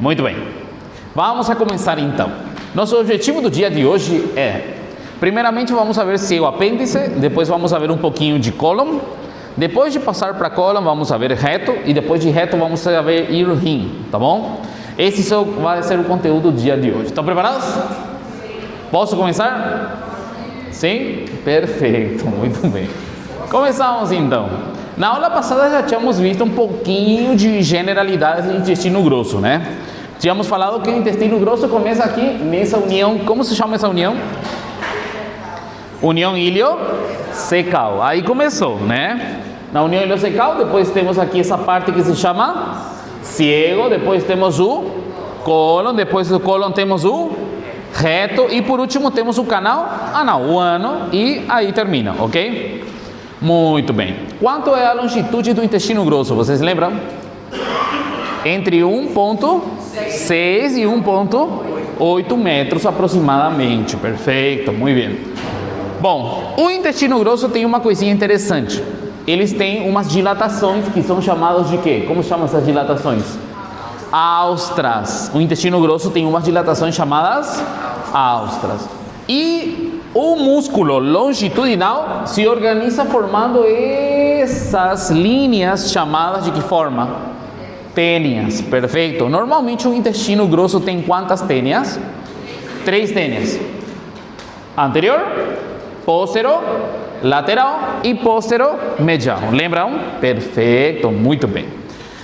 Muito bem. Vamos a começar então. Nosso objetivo do dia de hoje é, primeiramente vamos ver ciego apêndice, depois vamos ver um pouquinho de cólon, depois de passar para cólon vamos ver reto e depois de reto vamos ver rim, tá bom? Esse vai ser o conteúdo do dia de hoje. Estão preparados? Posso começar? Sim? Perfeito, muito bem. Começamos então. Na aula passada já tínhamos visto um pouquinho de generalidades do intestino grosso, né? Tínhamos falado que o intestino grosso começa aqui nessa união. Como se chama essa união? União iliocecal. Aí começou, né? Na união iliocecal, depois temos aqui essa parte que se chama ciego, depois temos o cólon, depois do cólon temos o reto e por último temos o canal anal, o ano, e aí termina, ok? Muito bem. Quanto é a longitude do intestino grosso? Vocês lembram? Entre 1,6 e 1,8 metros aproximadamente. Perfeito, muito bem. Bom, o intestino grosso tem uma coisinha interessante. Eles têm umas dilatações que são chamadas de quê? Como chamam essas dilatações? Austras. O intestino grosso tem umas dilatações chamadas austras. E o músculo longitudinal se organiza formando essas linhas chamadas de que forma? Tênias. Perfeito. Normalmente o intestino grosso tem quantas tênias? 3 tênias. Anterior, póstero, lateral e póstero medial. Lembram? Perfeito. Muito bem.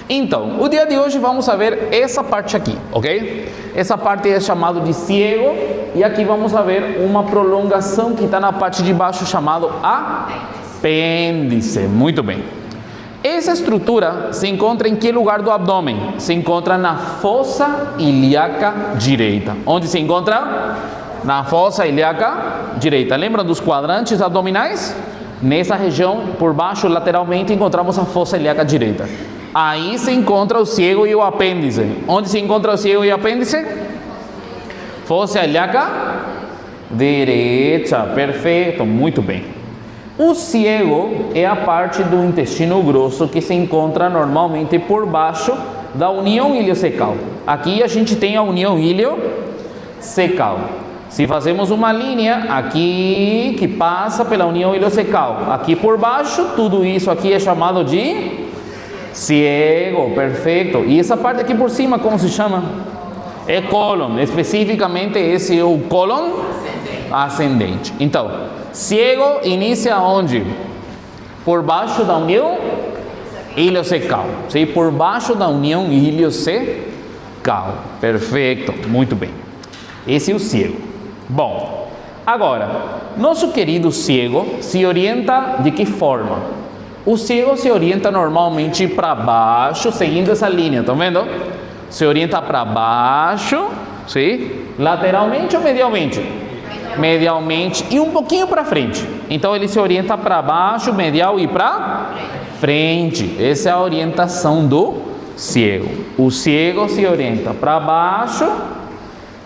Então, o dia de hoje vamos ver essa parte aqui, ok? Essa parte é chamada de ciego e aqui vamos ver uma prolongação que está na parte de baixo chamado apêndice. Muito bem. Essa estrutura se encontra em que lugar do abdômen? Se encontra na fossa ilíaca direita. Onde se encontra? Na fossa ilíaca direita. Lembram dos quadrantes abdominais? Nessa região, por baixo, lateralmente, encontramos a fossa ilíaca direita. Aí se encontra o ciego e o apêndice. Onde se encontra o ciego e o apêndice? Fossa ilíaca direita. Perfeito, muito bem. O ciego é a parte do intestino grosso que se encontra normalmente por baixo da união iliocecal. Aqui a gente tem a união iliocecal. Se fazemos uma linha aqui que passa pela união iliocecal, aqui por baixo, tudo isso aqui é chamado de ciego, perfeito. E essa parte aqui por cima, como se chama? É cólon, especificamente esse é o cólon ascendente. Então, ciego inicia onde? Por baixo da união iliocecal, sim? Por baixo da união iliocecal, perfeito, muito bem. Esse é o ciego. Bom, agora, nosso querido ciego se orienta de que forma? O ciego se orienta normalmente para baixo, seguindo essa linha, estão vendo? Se orienta para baixo, sim? Lateralmente ou medialmente? Medialmente e um pouquinho para frente. Então ele se orienta para baixo, medial e para frente. Essa é a orientação do ciego. O ciego se orienta para baixo,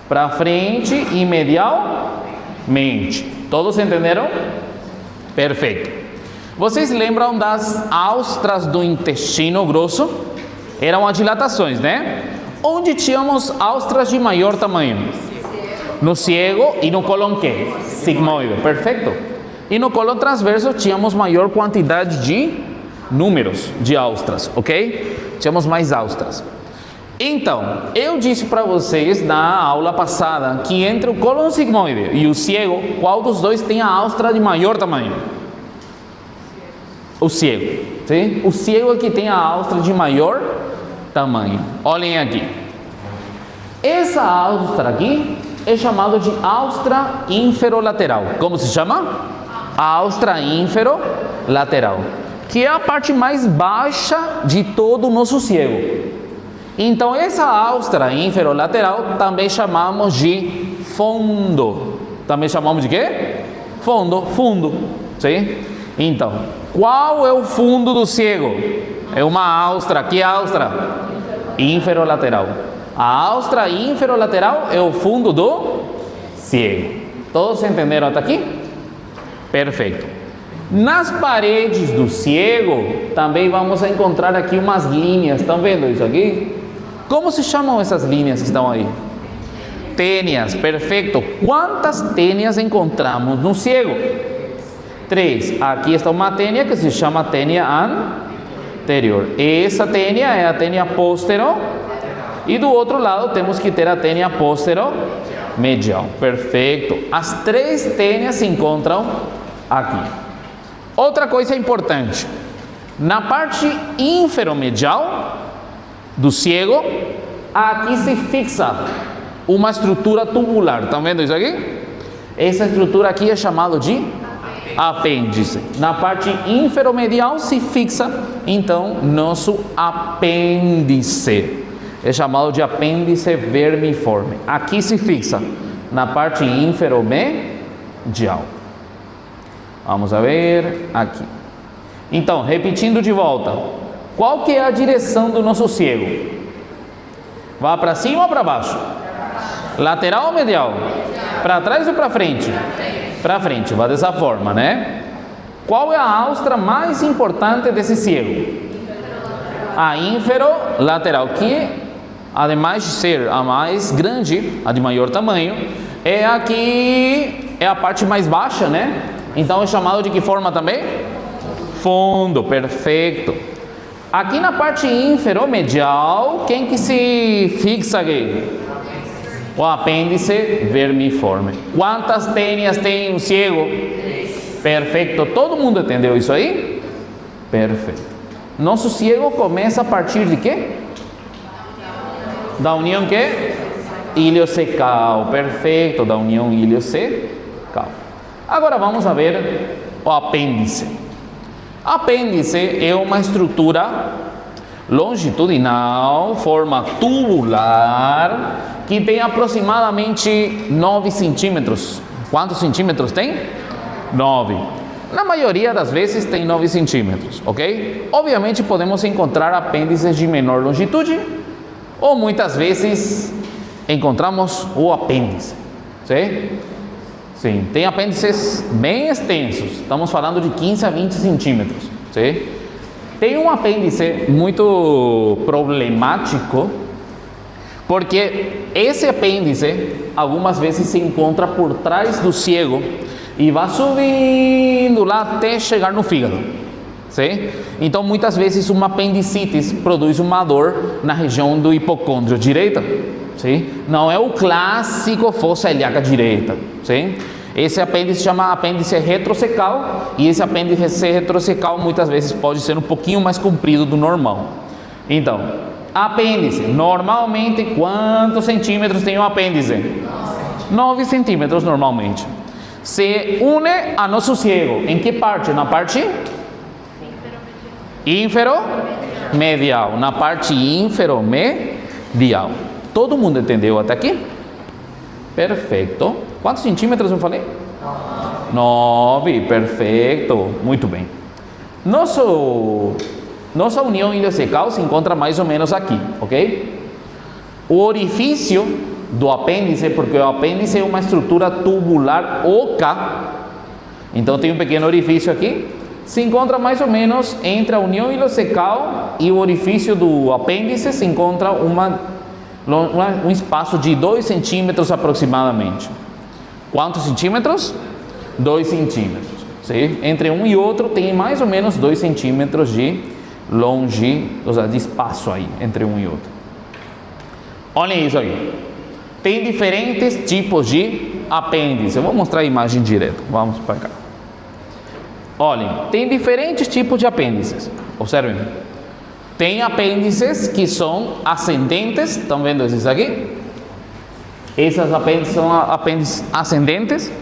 para frente e medialmente. Todos entenderam? Perfeito. Vocês lembram das austras do intestino grosso? Eram as dilatações, né? Onde tínhamos austras de maior tamanho? No ciego e no cólon que? Sigmoide, perfeito. E no cólon transverso tínhamos maior quantidade de números de austras, ok? Tínhamos mais austras. Então, eu disse para vocês na aula passada que entre o cólon sigmoide e o ciego, qual dos dois tem a austra de maior tamanho? O ciego, sim? O ciego é que tem a austra de maior tamanho. Olhem aqui. Essa austra aqui é chamada de austra inferolateral. Como se chama? A austra inferolateral, que é a parte mais baixa de todo o nosso ciego. Então essa austra inferolateral também chamamos de fundo. Também chamamos de quê? Fundo, sim? Então, qual é o fundo do ciego? É uma austra. Que austra? Inferolateral. A austra inferolateral é o fundo do ciego. Todos entenderam até aqui? Perfeito. Nas paredes do ciego também vamos encontrar aqui umas linhas. Estão vendo isso aqui? Como se chamam essas linhas que estão aí? Tênias, perfeito. Quantas tênias encontramos no ciego? 3. Aqui está uma tênia que se chama tênia anterior. Essa tênia é a tênia póstero. E do outro lado temos que ter a tênia póstero medial. Perfeito. As 3 tênias se encontram aqui. Outra coisa importante. Na parte inferomedial do ciego, aqui se fixa uma estrutura tubular. Estão vendo isso aqui? Essa estrutura aqui é chamada de apêndice. Na parte inferomedial se fixa, então, nosso apêndice. É chamado de apêndice vermiforme. Aqui se fixa, na parte inferomedial. Vamos a ver aqui. Então, repetindo de volta. Qual que é a direção do nosso ciego? Vai para cima ou para baixo? Lateral ou medial? Para trás ou para frente? Para frente, vai dessa forma, né? Qual é a austra mais importante desse ciego? A inferolateral, que ademais de ser a mais grande, a de maior tamanho, é a que é a parte mais baixa, né? Então é chamado de que forma também? Fundo, perfeito. Aqui na parte inferomedial, quem que se fixa aqui? O apêndice vermiforme. Quantas tênias tem um ciego? Perfeito. Todo mundo entendeu isso aí? Perfeito. Nosso ciego começa a partir de quê? Da união que? Iliocecal. Perfeito. Da união iliocecal. Agora vamos a ver o apêndice. Apêndice é uma estrutura longitudinal, forma tubular, que tem aproximadamente 9 centímetros. Quantos centímetros tem? 9. Na maioria das vezes tem 9 centímetros, ok? Obviamente podemos encontrar apêndices de menor longitude, ou muitas vezes encontramos o apêndice, sim? Sim, tem apêndices bem extensos, estamos falando de 15 a 20 centímetros, sim? Tem um apêndice muito problemático, porque esse apêndice algumas vezes se encontra por trás do ciego e vai subindo lá até chegar no fígado, sim? Então muitas vezes uma apendicite produz uma dor na região do hipocôndrio direita, sim? Não é o clássico fossa ilíaca direita, sim? Esse apêndice se chama apêndice retrocecal, e esse apêndice retrocecal muitas vezes pode ser um pouquinho mais comprido do normal. Então, apêndice, normalmente quantos centímetros tem o apêndice? 9 centímetros normalmente. Se une a nosso ciego, em que parte? Na parte? Inferomedial. Na parte inferomedial. Todo mundo entendeu até aqui? Perfeito. Quantos centímetros eu falei? 9. Perfeito. Muito bem. Nossa união iliocecal se encontra mais ou menos aqui, ok? O orifício do apêndice, porque o apêndice é uma estrutura tubular oca, então tem um pequeno orifício aqui, se encontra mais ou menos entre a união iliocecal e o orifício do apêndice, se encontra um espaço de 2 centímetros aproximadamente. Quantos centímetros? 2 centímetros. Sim? Entre um e outro tem mais ou menos 2 centímetros de de espaço aí, entre um e outro. Olhem isso aí. Tem diferentes tipos de apêndice. Eu vou mostrar a imagem direto. Vamos para cá. Olhem, tem diferentes tipos de apêndices. Observem. Tem apêndices que são ascendentes. Estão vendo esses aqui? Essas apêndices são apêndices ascendentes.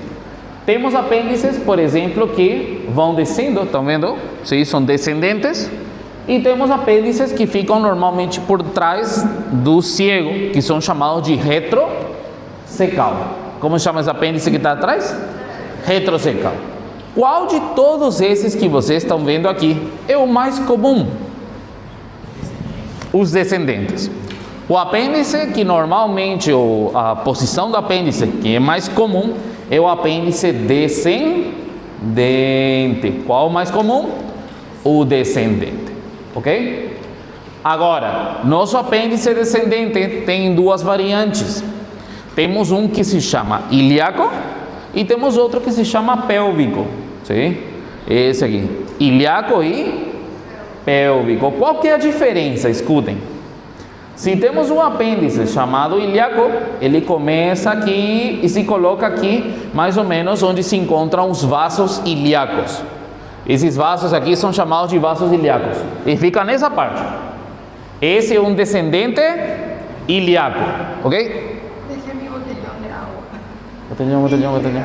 Temos apêndices, por exemplo, que vão descendo. Estão vendo? Sim, são descendentes. E temos apêndices que ficam normalmente por trás do ciego, que são chamados de retrocecal. Como chama esse apêndice que está atrás? Retrocecal. Qual de todos esses que vocês estão vendo aqui é o mais comum? Os descendentes. O apêndice que normalmente, a posição do apêndice que é mais comum, é o apêndice descendente. Qual o mais comum? O descendente. Ok? Agora, nosso apêndice descendente tem duas variantes. Temos um que se chama ilíaco e temos outro que se chama pélvico. Sim? Esse aqui, ilíaco e pélvico. Qual que é a diferença? Escutem. Se temos um apêndice chamado ilíaco, ele começa aqui e se coloca aqui, mais ou menos onde se encontram os vasos ilíacos. Esses vasos aqui são chamados de vasos ilíacos e fica nessa parte. Esse é um descendente ilíaco, ok? Deixa meu botellão de água. Botellão.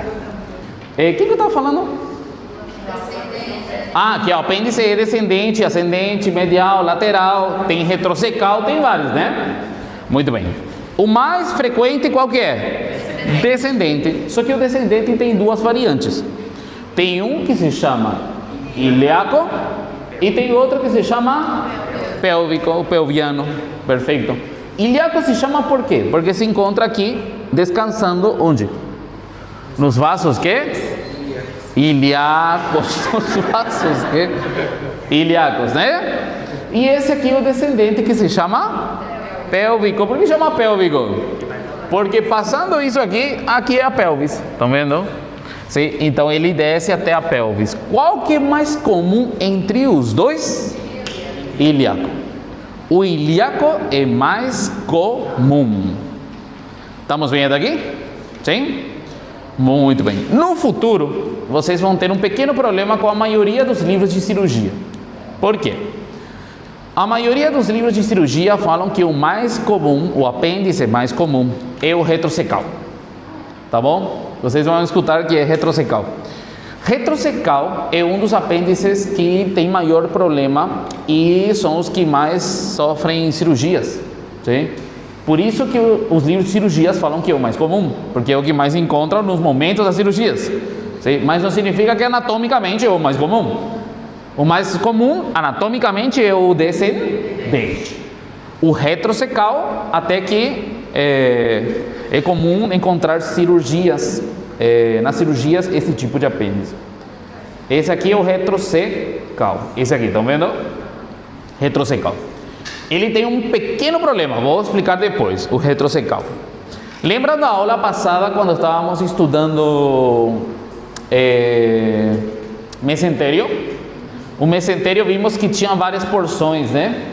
O que eu estava falando? Que o apêndice é descendente, ascendente, medial, lateral, tem retrocecal, tem vários, né? Muito bem. O mais frequente qual que é? Descendente. Só que o descendente tem duas variantes. Tem um que se chama ilíaco e tem outro que se chama pélvico, ou pelviano. Perfeito. Ilíaco se chama por quê? Porque se encontra aqui descansando onde? Nos vasos que? Ilíacos, os vasos que? Ilíacos, né? E esse aqui é o descendente que se chama pélvico. Por que chama pélvico? Porque passando isso aqui, aqui é a pelvis. Estão vendo? Sim, então ele desce até a pelvis. Qual que é mais comum entre os dois? Ilíaco. O ilíaco é mais comum. Estamos vendo aqui? Sim? Muito bem. No futuro, vocês vão ter um pequeno problema com a maioria dos livros de cirurgia. Por quê? A maioria dos livros de cirurgia falam que o mais comum, o apêndice mais comum, é o retrocecal. Tá bom? Vocês vão escutar que é retrocecal. Retrocecal é um dos apêndices que tem maior problema e são os que mais sofrem cirurgias. Sim? Por isso que os livros de cirurgias falam que é o mais comum, porque é o que mais encontram nos momentos das cirurgias. Sim? Mas não significa que anatomicamente é o mais comum. O mais comum, anatomicamente, é o descendente. O retrocecal, até que é comum encontrar cirurgias, nas cirurgias, esse tipo de apêndice. Esse aqui é o retrocecal. Esse aqui, estão vendo? Retrocecal. Ele tem um pequeno problema, vou explicar depois, o retrocecal. Lembra da aula passada quando estávamos estudando mesentério? O mesentério vimos que tinha várias porções, né?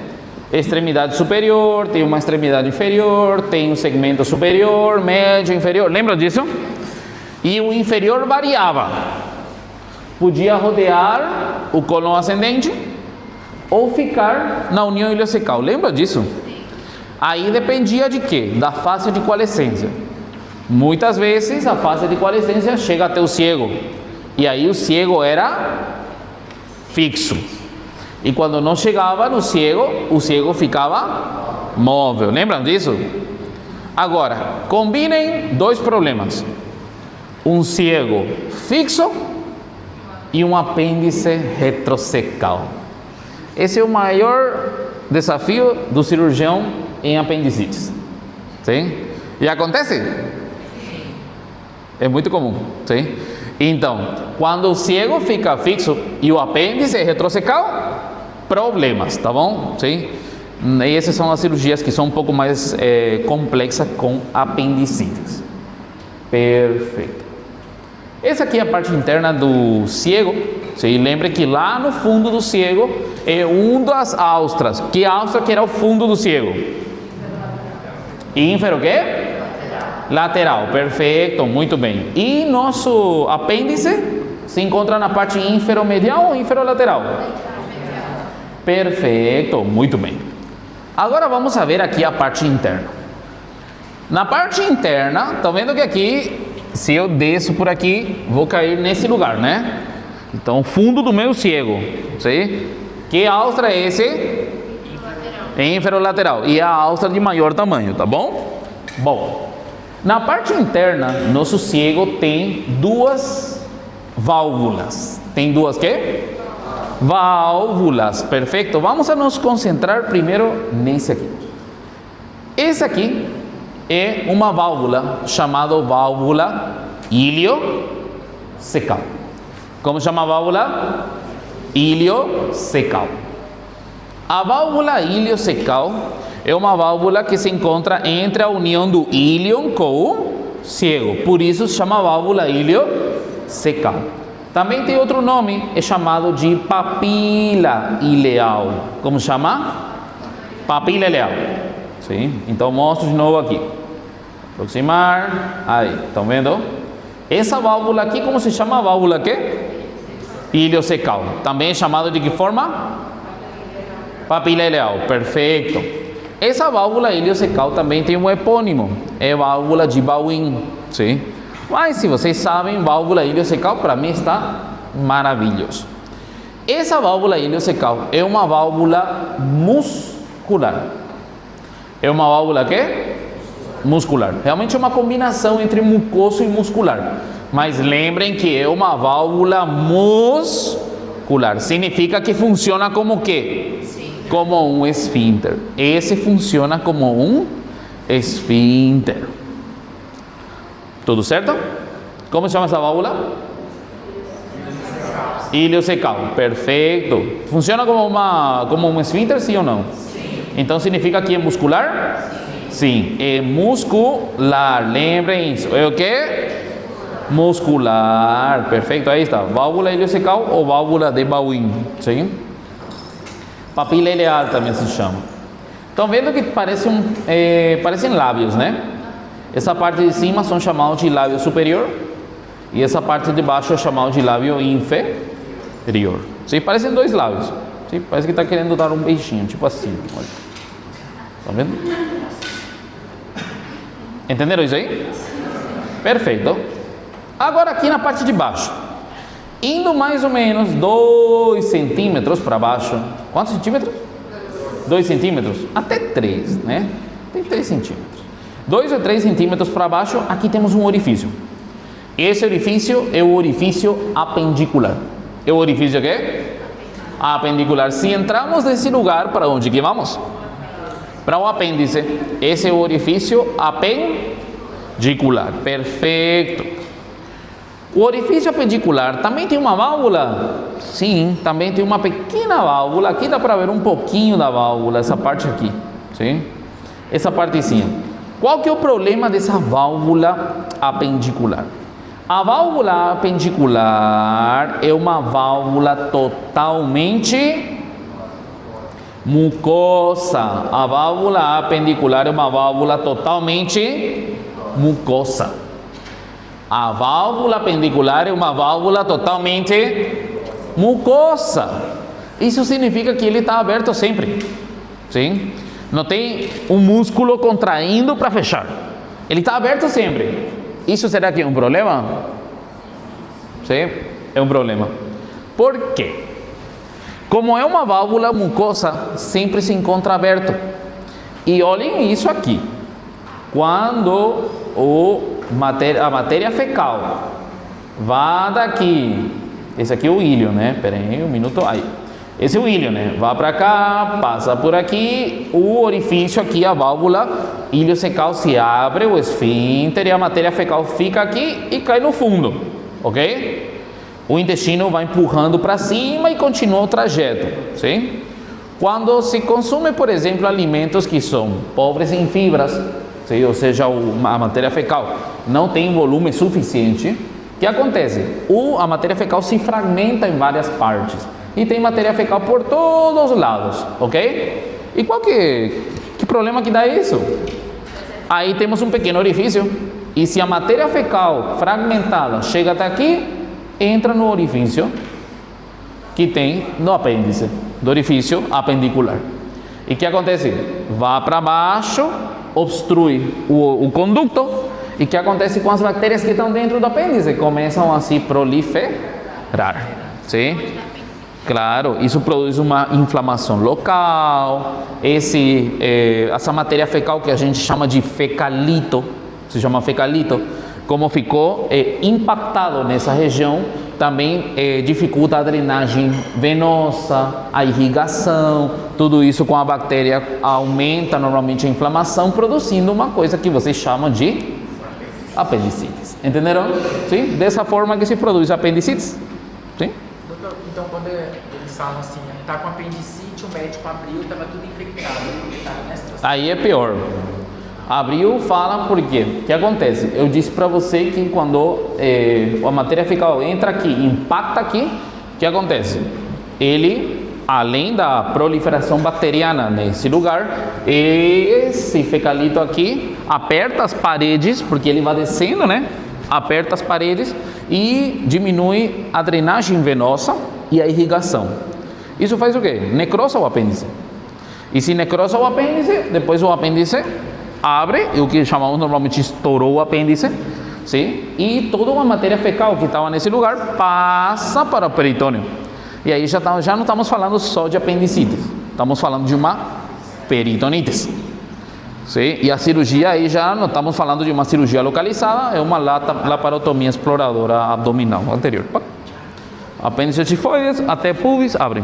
Extremidade superior, tem uma extremidade inferior, tem um segmento superior, médio, inferior. Lembra disso? E o inferior variava. Podia rodear o cólon ascendente ou ficar na união iliocecal. Lembra disso? Aí dependia de quê? Da fase de coalescência. Muitas vezes a fase de coalescência chega até o ciego. E aí o ciego era fixo. E quando não chegava no ciego, o ciego ficava móvel. Lembram disso? Agora, combinem dois problemas. Um ciego fixo e um apêndice retrocecal. Esse é o maior desafio do cirurgião em apendicites. Sim? E acontece? É muito comum. Sim? Então, quando o ciego fica fixo e o apêndice é retrocecal, problemas, tá bom? Sim? E essas são as cirurgias que são um pouco mais complexas com apendicites. Perfeito. Essa aqui é a parte interna do ciego. Sim? Lembre que lá no fundo do ciego é um das austras. Que austra que era o fundo do ciego? Ínfero quê? Lateral. Perfeito, muito bem. E nosso apêndice se encontra na parte ínfero-medial ou ínfero-lateral? Perfeito, muito bem. Agora vamos ver aqui a parte interna. Na parte interna, estão vendo que aqui, se eu desço por aqui, vou cair nesse lugar, né? Então, fundo do meu ciego. Sim? Que austra é esse? Ínfero-lateral. E a austra de maior tamanho, tá bom? Bom, na parte interna, nosso ciego tem duas válvulas. Tem duas quê? Válvulas, perfeito. Vamos a nos concentrar primeiro nesse aqui. Esse aqui é uma válvula chamada válvula iliocecal. Como chama a válvula? Iliocecal. A válvula iliocecal é uma válvula que se encontra entre a união do íleon com o ciego. Por isso se chama válvula iliocecal. Também tem outro nome, é chamado de papila ileal. Como chama? Papila ileal. Sim? Então mostro de novo aqui. Aproximar. Aí, estão vendo? Essa válvula aqui, como se chama? Válvula quê? Iliocecal. Também é chamado de que forma? Papila ileal. Perfeito. Essa válvula iliocecal também tem um epônimo. É válvula de Bowin. Sim? Mas se vocês sabem, válvula iliocecal para mim está maravilhoso. Essa válvula iliocecal é uma válvula muscular. É uma válvula quê? Muscular. Realmente é uma combinação entre mucoso e muscular. Mas lembrem que é uma válvula muscular. Significa que funciona como quê? Como um esfíncter. Esse funciona como um esfíncter. Tudo certo? Como se chama essa válvula? Iliocecal. Perfeito. Funciona como um esfíncter, sim ou não? Sim. Então significa que é muscular? Sim. É muscular. Lembrem isso. É o quê? Muscular. Perfeito. Aí está. Válvula iliocecal ou válvula de Bowin. Sim? Papila ileal também se chama. Estão vendo que parecem lábios, né? Essa parte de cima são chamados de lábio superior e essa parte de baixo é chamada de lábio inferior. Sim, parecem dois lábios. Sim, parece que está querendo dar um beijinho, tipo assim. Olha. Tá vendo? Entenderam isso aí? Perfeito. Agora aqui na parte de baixo, indo mais ou menos 2 centímetros para baixo. Quantos centímetros? 2 centímetros? Até 3, né? Tem 3 centímetros. 2 ou 3 centímetros para baixo, aqui temos um orifício. Esse orifício é o orifício apendicular. É o orifício quê? Apendicular. Se entramos nesse lugar, para onde que vamos? Para o apêndice. Esse é o orifício apendicular. Perfeito. O orifício apendicular também tem uma válvula? Sim, também tem uma pequena válvula. Aqui dá para ver um pouquinho da válvula, essa parte aqui. Sim? Essa partezinha. Qual que é o problema dessa válvula apendicular? A válvula apendicular é uma válvula totalmente mucosa. A válvula apendicular é uma válvula totalmente mucosa. A válvula apendicular é uma válvula totalmente mucosa. Isso significa que ele está aberto sempre. Sim? Não tem um músculo contraindo para fechar. Ele está aberto sempre. Isso será que é um problema? Sim, é um problema. Por quê? Como é uma válvula mucosa, sempre se encontra aberto. E olhem isso aqui. Quando a matéria fecal vai daqui, esse aqui é o íleon, né? Espera aí um minuto. Aí. Esse é o íleon, né? Vai para cá, passa por aqui, o orifício aqui, a válvula iliocecal se abre, o esfíncter, e a matéria fecal fica aqui e cai no fundo, ok? O intestino vai empurrando para cima e continua o trajeto, sim? Quando se consome, por exemplo, alimentos que são pobres em fibras, sim? Ou seja, a matéria fecal não tem volume suficiente, o que acontece? A matéria fecal se fragmenta em várias partes. E tem matéria fecal por todos os lados, ok? E qual que problema que dá isso? Aí temos um pequeno orifício. E se a matéria fecal fragmentada chega até aqui, entra no orifício que tem no apêndice, do orifício apendicular. E o que acontece? Vai para baixo, obstrui o conduto. E o que acontece com as bactérias que estão dentro do apêndice? Começam a se proliferar, sim? Claro, isso produz uma inflamação local. Essa matéria fecal que a gente chama de fecalito, se chama fecalito, como ficou impactado nessa região, também dificulta a drenagem venosa, a irrigação. Tudo isso com a bactéria aumenta normalmente a inflamação, produzindo uma coisa que vocês chamam de apendicites. Entenderam? Sim? Dessa forma que se produz apendicites. Sim? Doutor, então quando eles falam assim, tá com apendicite o médico abriu, estava tudo infectado, ele estava nessa situação. Aí é pior. Abriu, fala por quê? O que acontece? Eu disse para você que quando a matéria fecal entra aqui, impacta aqui, o que acontece? Ele, além da proliferação bacteriana nesse lugar, esse fecalito aqui aperta as paredes, porque ele vai descendo, né? Aperta as paredes e diminui a drenagem venosa e a irrigação. Isso faz o quê? Necrosa o apêndice. E se necrosa o apêndice, depois o apêndice abre, e o que chamamos normalmente estourou o apêndice, sim? E toda uma matéria fecal que estava nesse lugar passa para o peritônio. E aí já não estamos falando só de apendicite, estamos falando de uma peritonitis. Sim? E a cirurgia aí já não estamos falando de uma cirurgia localizada, é uma laparotomia exploradora abdominal anterior. Apêndice tifoides até pubis abrem.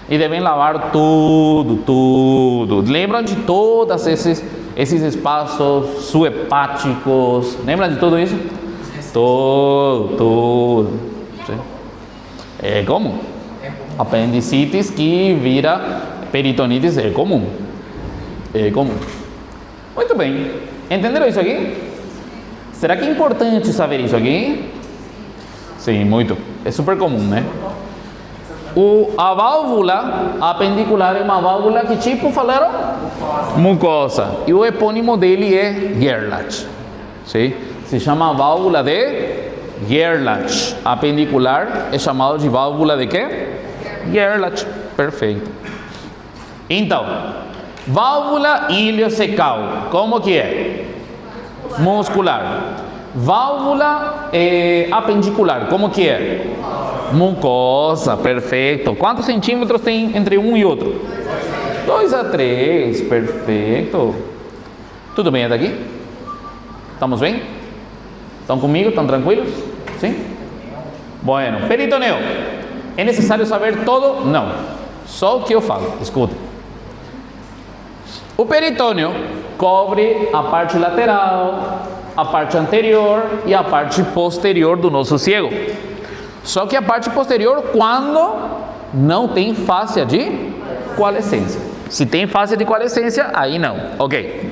E devem lavar tudo. Lembram de todos esses espaços suhepáticos? Lembram de tudo isso? Tudo. Sim? É comum. Apendicites que vira peritonitis é comum. É comum. Muito bem. Entenderam isso aqui? Será que é importante saber isso aqui? Sim, muito. É super comum, né? A válvula apendicular é uma válvula que tipo falaram? Mucosa. E o epônimo dele é Gerlach. Sim? Se chama válvula de Gerlach. Apendicular é chamado de válvula de quê? Gerlach. Perfeito. Então, válvula iliocecal, como que é? Muscular. Válvula apendicular, como que é? Mucosa, perfeito. Quantos centímetros tem entre um e outro? 2 a 3, perfeito. Tudo bem até aqui? Estamos bem? Estão comigo? Estão tranquilos? Sim? Bueno, peritoneu. É necessário saber todo? Não. Só o que eu falo, escuta. O peritônio cobre a parte lateral, a parte anterior e a parte posterior do nosso ciego. Só que a parte posterior quando não tem fáscia de coalescência. Se tem fáscia de coalescência, aí não. Ok.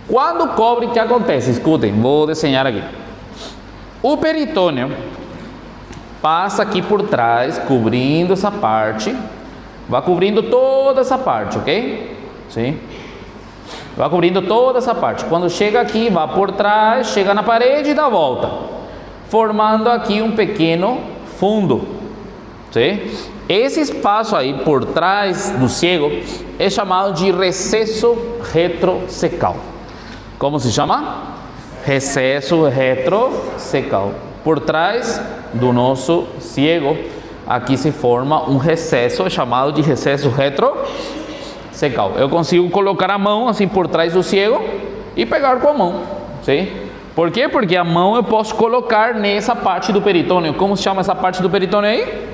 Quando cobre, o que acontece? Escutem, vou desenhar aqui. O peritônio passa aqui por trás, cobrindo essa parte. Vai cobrindo toda essa parte, ok? Sim. Vai cobrindo toda essa parte. Quando chega aqui, vai por trás, chega na parede e dá a volta, formando aqui um pequeno fundo. Sim? Esse espaço aí por trás do ciego é chamado de recesso retrocecal. Como se chama? Recesso retrocecal. Por trás do nosso ciego, aqui se forma um recesso chamado de recesso retrocecal. Eu consigo colocar a mão assim por trás do ciego e pegar com a mão. Sim? Por quê? Porque a mão eu posso colocar nessa parte do peritônio. Como se chama essa parte do peritônio aí?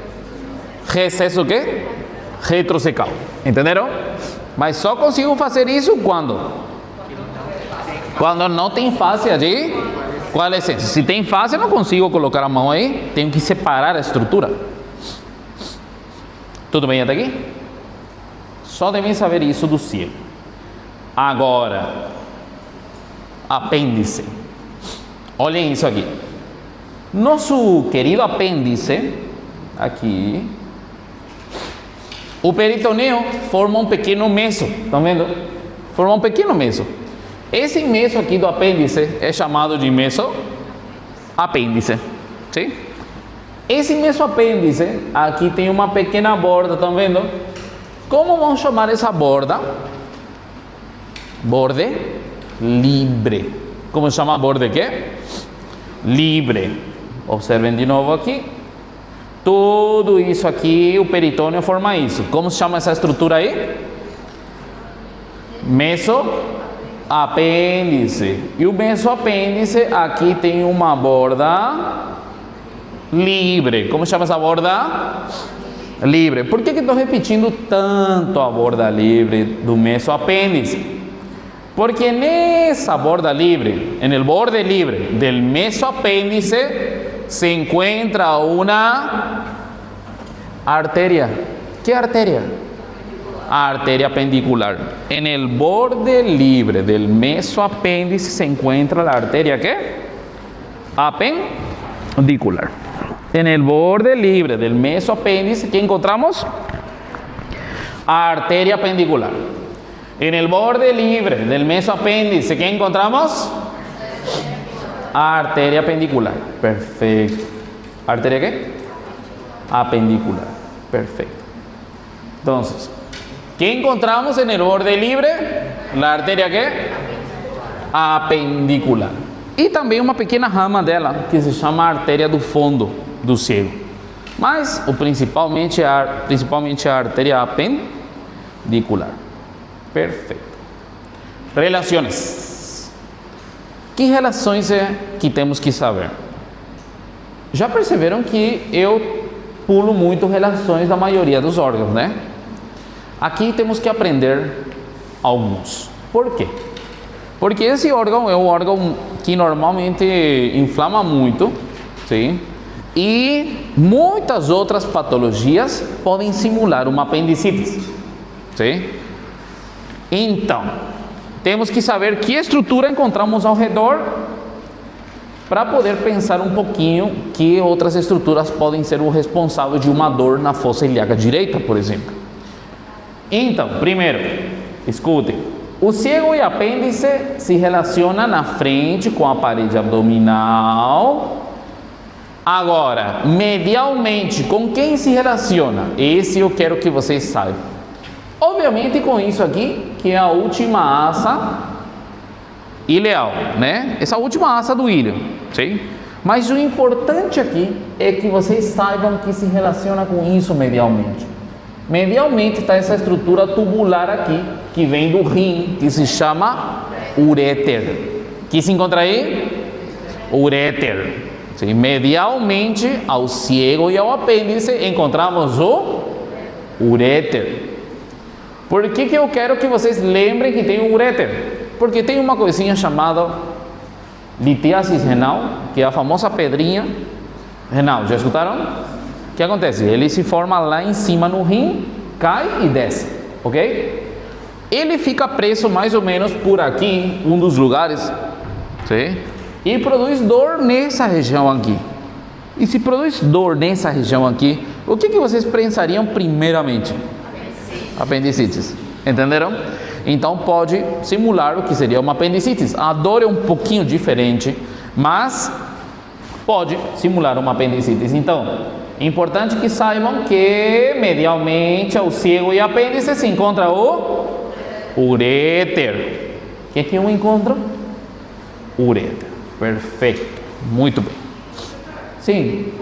Recesso o quê? Retrocecal. Entenderam? Mas só consigo fazer isso quando? Quando não tem fáscia de coalescência. Se tem fáscia, eu não consigo colocar a mão aí. Tenho que separar a estrutura. Tudo bem até aqui? Só devem saber isso do ciego. Agora, apêndice. Olhem isso aqui. Nosso querido apêndice, aqui, o peritoneu forma um pequeno meso. Estão vendo? Forma um pequeno meso. Esse meso aqui do apêndice é chamado de mesoapêndice. Sim? Esse mesoapêndice, aqui tem uma pequena borda, estão vendo? Como vamos chamar essa borda? Borde livre. Como se chama borde quê? Livre. Observem de novo aqui. Tudo isso aqui, o peritônio forma isso. Como se chama essa estrutura aí? Mesoapêndice. E o mesoapêndice aqui tem uma borda livre. Como se chama essa borda? Livre. Por que estou repetindo tanto a borda livre do mesoapêndice? Porque nessa borda libre, en el borde libre del mesoapéndice, se encuentra una arteria. ¿Qué arteria? A arteria pendicular. En el borde libre del mesoapéndice se encuentra la arteria ¿qué? Apendicular. En el borde libre del mesoapéndice, ¿qué encontramos? Arteria pendicular. En el borde libre del mesoapéndice, ¿qué encontramos? Arteria pendicular. Perfecto. ¿Arteria qué? Apendicular. Perfecto. Entonces, ¿qué encontramos en el borde libre? La arteria ¿qué? Apendicular. E também uma pequena rama dela, que se chama artéria do fundo do cego. Mas, principalmente a artéria apendicular. Perfeito. Relações. Que relações é que temos que saber? Já perceberam que eu pulo muito relações da maioria dos órgãos, né? Aqui temos que aprender alguns. Por quê? Porque esse órgão é um órgão que normalmente inflama muito, sim? E muitas outras patologias podem simular uma apendicite, sim? Então, temos que saber que estrutura encontramos ao redor para poder pensar um pouquinho que outras estruturas podem ser o responsável de uma dor na fossa ilíaca direita, por exemplo. Então, primeiro, escutem. O cego e apêndice se relaciona na frente com a parede abdominal. Agora, medialmente, com quem se relaciona? Esse eu quero que vocês saibam. Obviamente com isso aqui, que é a última asa ileal, né? Essa última asa do ilho, sim? Mas o importante aqui é que vocês saibam que se relaciona com isso medialmente. Medialmente está essa estrutura tubular aqui, que vem do rim, que se chama uréter. Que se encontra aí? Uréter. Sim, medialmente ao cego e ao apêndice encontramos o uréter. Por que eu quero que vocês lembrem que tem o uréter? Porque tem uma coisinha chamada litiasis renal, que é a famosa pedrinha renal. Já escutaram? O que acontece? Ele se forma lá em cima no rim, cai e desce, ok? Ele fica preso mais ou menos por aqui, um dos lugares, sim? E produz dor nessa região aqui. E se produz dor nessa região aqui, o que vocês pensariam primeiramente? Apendicites. Entenderam? Então pode simular o que seria uma apendicite. A dor é um pouquinho diferente, mas pode simular uma apendicite. Então, é importante que saibam que medialmente ao cego e apêndice se encontra o uréter. O que eu encontro? Uréter. Perfeito. Muito bem. Sim.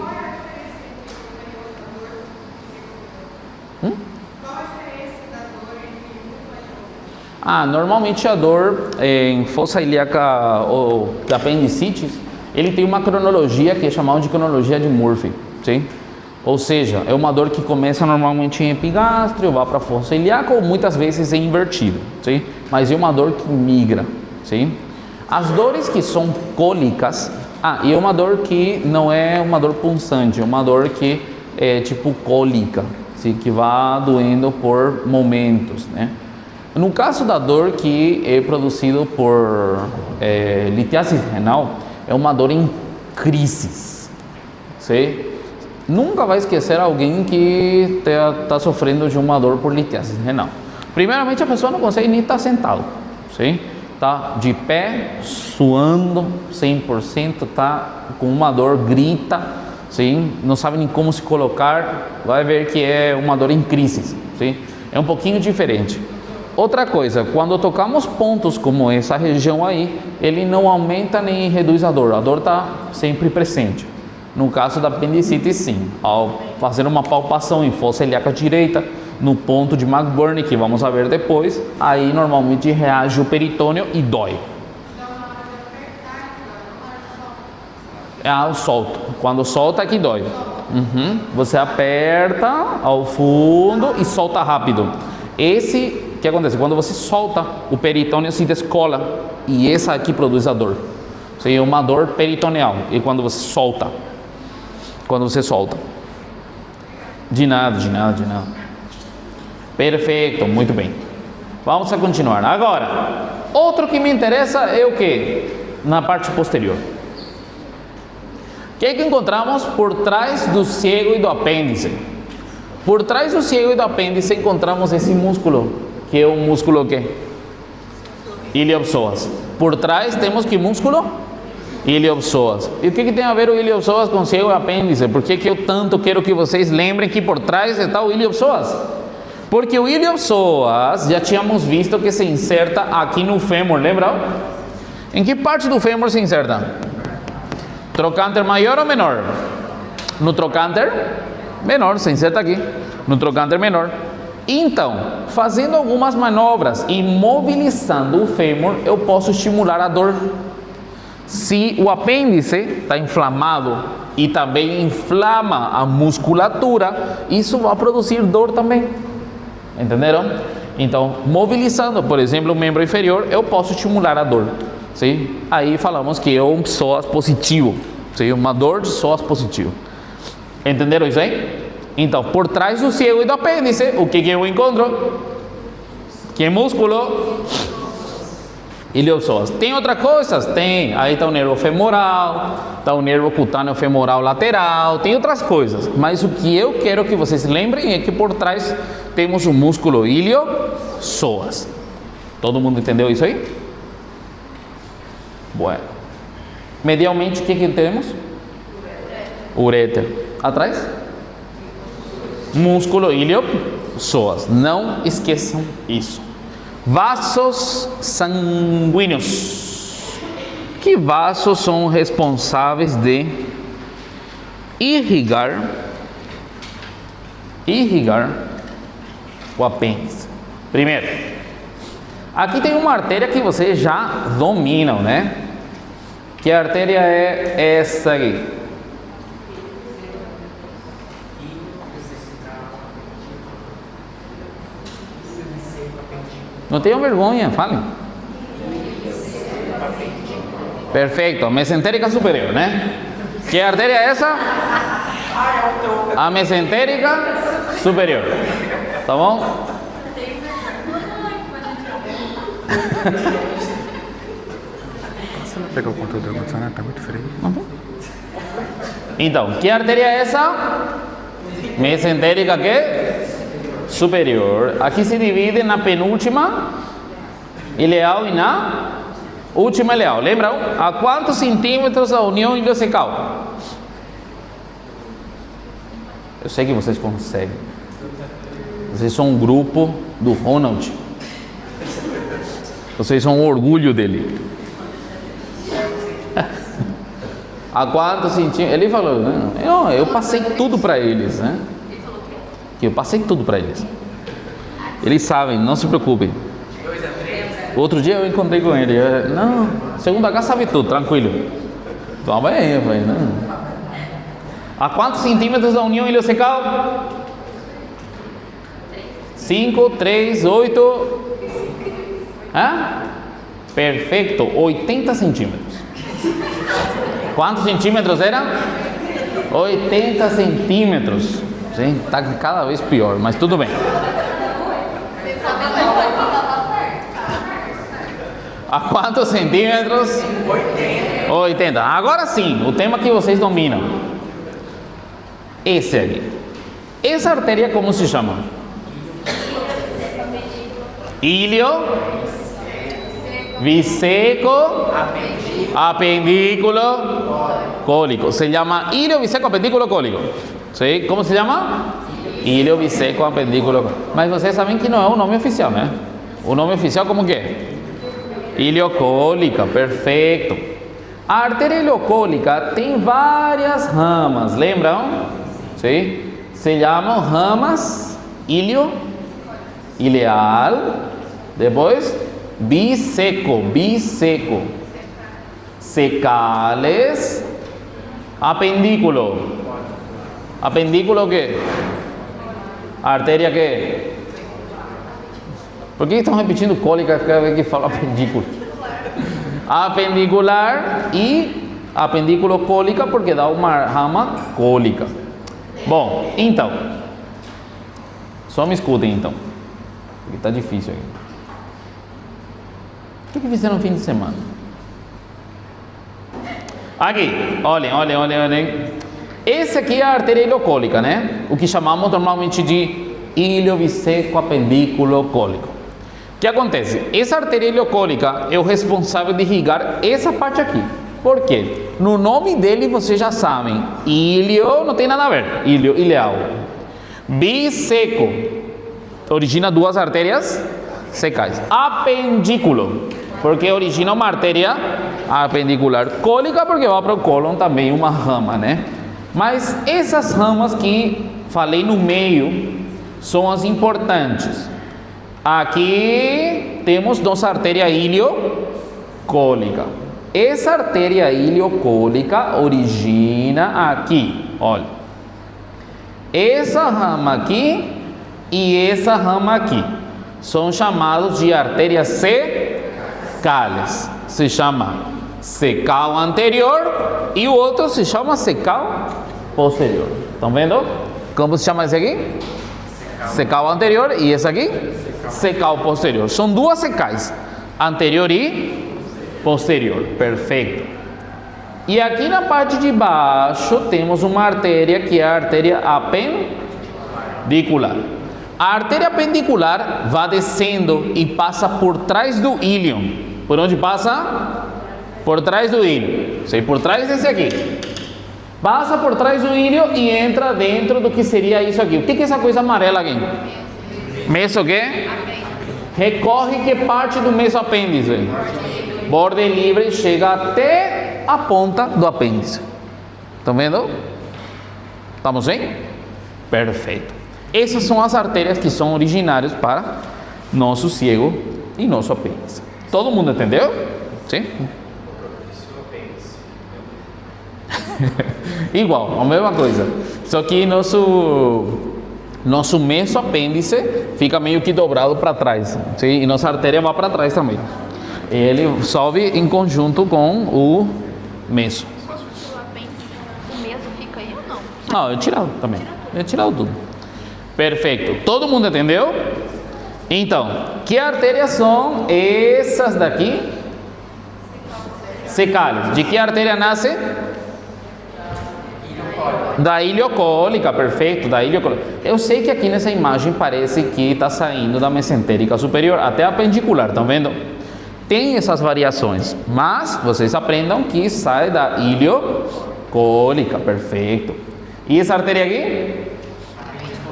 Normalmente a dor em fossa ilíaca ou da apendicite, ele tem uma cronologia que é chamada de cronologia de Murphy, sim? Ou seja, é uma dor que começa normalmente em epigastrio, vai para a fossa ilíaca ou muitas vezes é invertido, sim? Mas é uma dor que migra, sim? As dores que são cólicas, e é uma dor que não é uma dor punzante, é uma dor que é tipo cólica, sim? Que vai doendo por momentos, né? No caso da dor que é produzido por litiasis renal, é uma dor em crises. Você nunca vai esquecer alguém que está sofrendo de uma dor por litiasis renal. Primeiramente, a pessoa não consegue nem estar sentado. Está de pé, suando 100%, está com uma dor, grita, sim? Não sabe nem como se colocar, vai ver que é uma dor em crises. Sim? É um pouquinho diferente. Outra coisa, quando tocamos pontos como essa região aí, ele não aumenta nem reduz a dor está sempre presente. No caso da apendicite, sim. Ao fazer uma palpação em fossa ilíaca direita, no ponto de McBurney, que vamos ver depois, aí normalmente reage o peritônio e dói. Solta. Quando solta é que dói. Você aperta ao fundo e solta rápido. O que acontece? Quando você solta, o peritônio se descola e essa aqui produz a dor. É uma dor peritoneal. E quando você solta, Perfeito, muito bem. Vamos a continuar. Agora, outro que me interessa é o que? Na parte posterior. O que encontramos por trás do ciego e do apêndice? Por trás do ciego e do apêndice encontramos esse músculo, que é o músculo o quê? Iliopsoas. Por trás temos que músculo? Iliopsoas. E o que tem a ver o iliopsoas com ciego e apêndice? Por que eu tanto quero que vocês lembrem que por trás está o iliopsoas? Porque o iliopsoas já tínhamos visto que se inserta aqui no fêmur, lembram? Em que parte do fêmur se inserta? Trocânter maior ou menor? No trocânter menor, se inserta aqui. No trocânter menor. Então, fazendo algumas manobras e mobilizando o fêmur, eu posso estimular a dor. Se o apêndice está inflamado e também inflama a musculatura, isso vai produzir dor também. Entenderam? Então, mobilizando, por exemplo, o membro inferior, eu posso estimular a dor. Sim? Aí falamos que é um psoas positivo. Sim? Uma dor de psoas positivo. Entenderam isso aí? Então, por trás do ciego e do apêndice, o que eu encontro? Que músculo? Iliopsoas. Tem outras coisas? Tem. Aí está o nervo femoral, está o nervo cutâneo femoral lateral, tem outras coisas. Mas o que eu quero que vocês lembrem é que por trás temos o músculo iliopsoas. Todo mundo entendeu isso aí? Bueno. Medialmente, o que temos? Ureter. Atrás? Músculo iliopsoas. Não esqueçam isso. Vasos sanguíneos. Que vasos são responsáveis de irrigar o apêndice? Primeiro, aqui tem uma artéria que vocês já dominam, né? Que artéria é essa aqui? Não tenham vergonha, falem. Perfeito, mesentérica superior, né? Que artéria é essa? A mesentérica superior. Tá bom? Você não pegou o controle do ar-condicionado? Tá muito frio. Então, que artéria é essa? Mesentérica que? Superior. Aqui se divide na penúltima ileal e na última ileal. Lembram? A quantos centímetros a união ileocecal? Eu sei que vocês conseguem. Vocês são um grupo do Ronald. Vocês são o orgulho dele. A quantos centímetros? Ele falou, não, eu passei tudo para eles, né? Que eu passei tudo para eles. Eles sabem, não se preocupem. Outro dia eu encontrei com ele. Não, segundo H sabe tudo, tranquilo. Toma aí, eu falei, não. A quantos centímetros da união ileocecal? 5, 3, 8. Hã? Perfeito, 80 centímetros. Quantos centímetros era? 80 centímetros. Sim, está cada vez pior, mas tudo bem. A quantos centímetros? 80. Agora sim, o tema que vocês dominam. Esse aqui. Essa artéria como se chama? Ilio biseco apendículo cólico. Se llama ilio biseco apendículo cólico. ¿Sí? ¿Cómo se llama? Ilio biseco apendículo cólico. Mas vocês sabem que não é o nome oficial, né? O nome oficial como que é? Iliocólica, perfeito. A artéria iliocólica tem várias ramas, lembram? ¿Sí? Se chamam ramas ileal, depois biseco, secales, apendículo. Apendículo que? Artéria que? Por que estão repetindo cólica cada vez que falo apendículo? Apendicular e apendículo cólica porque dá uma rama cólica. Bom, então, só me escutem então. Porque está difícil aqui. O que fizeram no fim de semana? Aqui, olhem. Esse aqui é a artéria iliocólica, né? O que chamamos normalmente de ilho biseco apendículo cólico. O que acontece? Essa artéria iliocólica é o responsável de irrigar essa parte aqui. Por quê? No nome dele vocês já sabem, ilho não tem nada a ver, ilho, ileal. Biseco origina duas artérias secais. Apendículo, porque origina uma artéria apendicular. Cólica, porque vai para o cólon também, uma rama, né? Mas essas ramas que falei no meio são as importantes. Aqui temos nossa artéria iliocólica. Essa artéria iliocólica origina aqui, olha. Essa rama aqui e essa rama aqui são chamados de artérias secales. Se chama secal anterior e o outro se chama secal posterior. Estão vendo? Como se chama esse aqui? Secal anterior e esse aqui? Secal posterior. São duas secais, anterior e posterior. Perfeito. E aqui na parte de baixo temos uma artéria que é a artéria apendicular. A artéria apendicular vai descendo e passa por trás do íleon. Por onde passa? Por trás do íleon. Sei, por trás desse aqui. Passa por trás do íleon e entra dentro do que seria isso aqui. O que é essa coisa amarela aqui? Meso o quê? Recorre que parte do mesoapêndice? Borde livre, chega até a ponta do apêndice. Estão vendo? Estamos bem? Perfeito. Essas são as artérias que são originárias para nosso ciego e nosso apêndice. Todo mundo entendeu? Sim? Igual, a mesma coisa. Só que nosso mesoapêndice fica meio que dobrado para trás. Sim? E nossa artéria vai para trás também. Ele sobe em conjunto com o meso. O meso fica aí ou não? Não, eu tirava também. Eu tirava tudo. Perfeito. Todo mundo entendeu? Então, que artérias são essas daqui? Secales. De que artéria nasce? Da iliocólica, perfeito, da iliocólica. Eu sei que aqui nessa imagem parece que está saindo da mesentérica superior até a apendicular, estão vendo? Tem essas variações, mas vocês aprendam que sai da iliocólica, perfeito. E essa artéria aqui?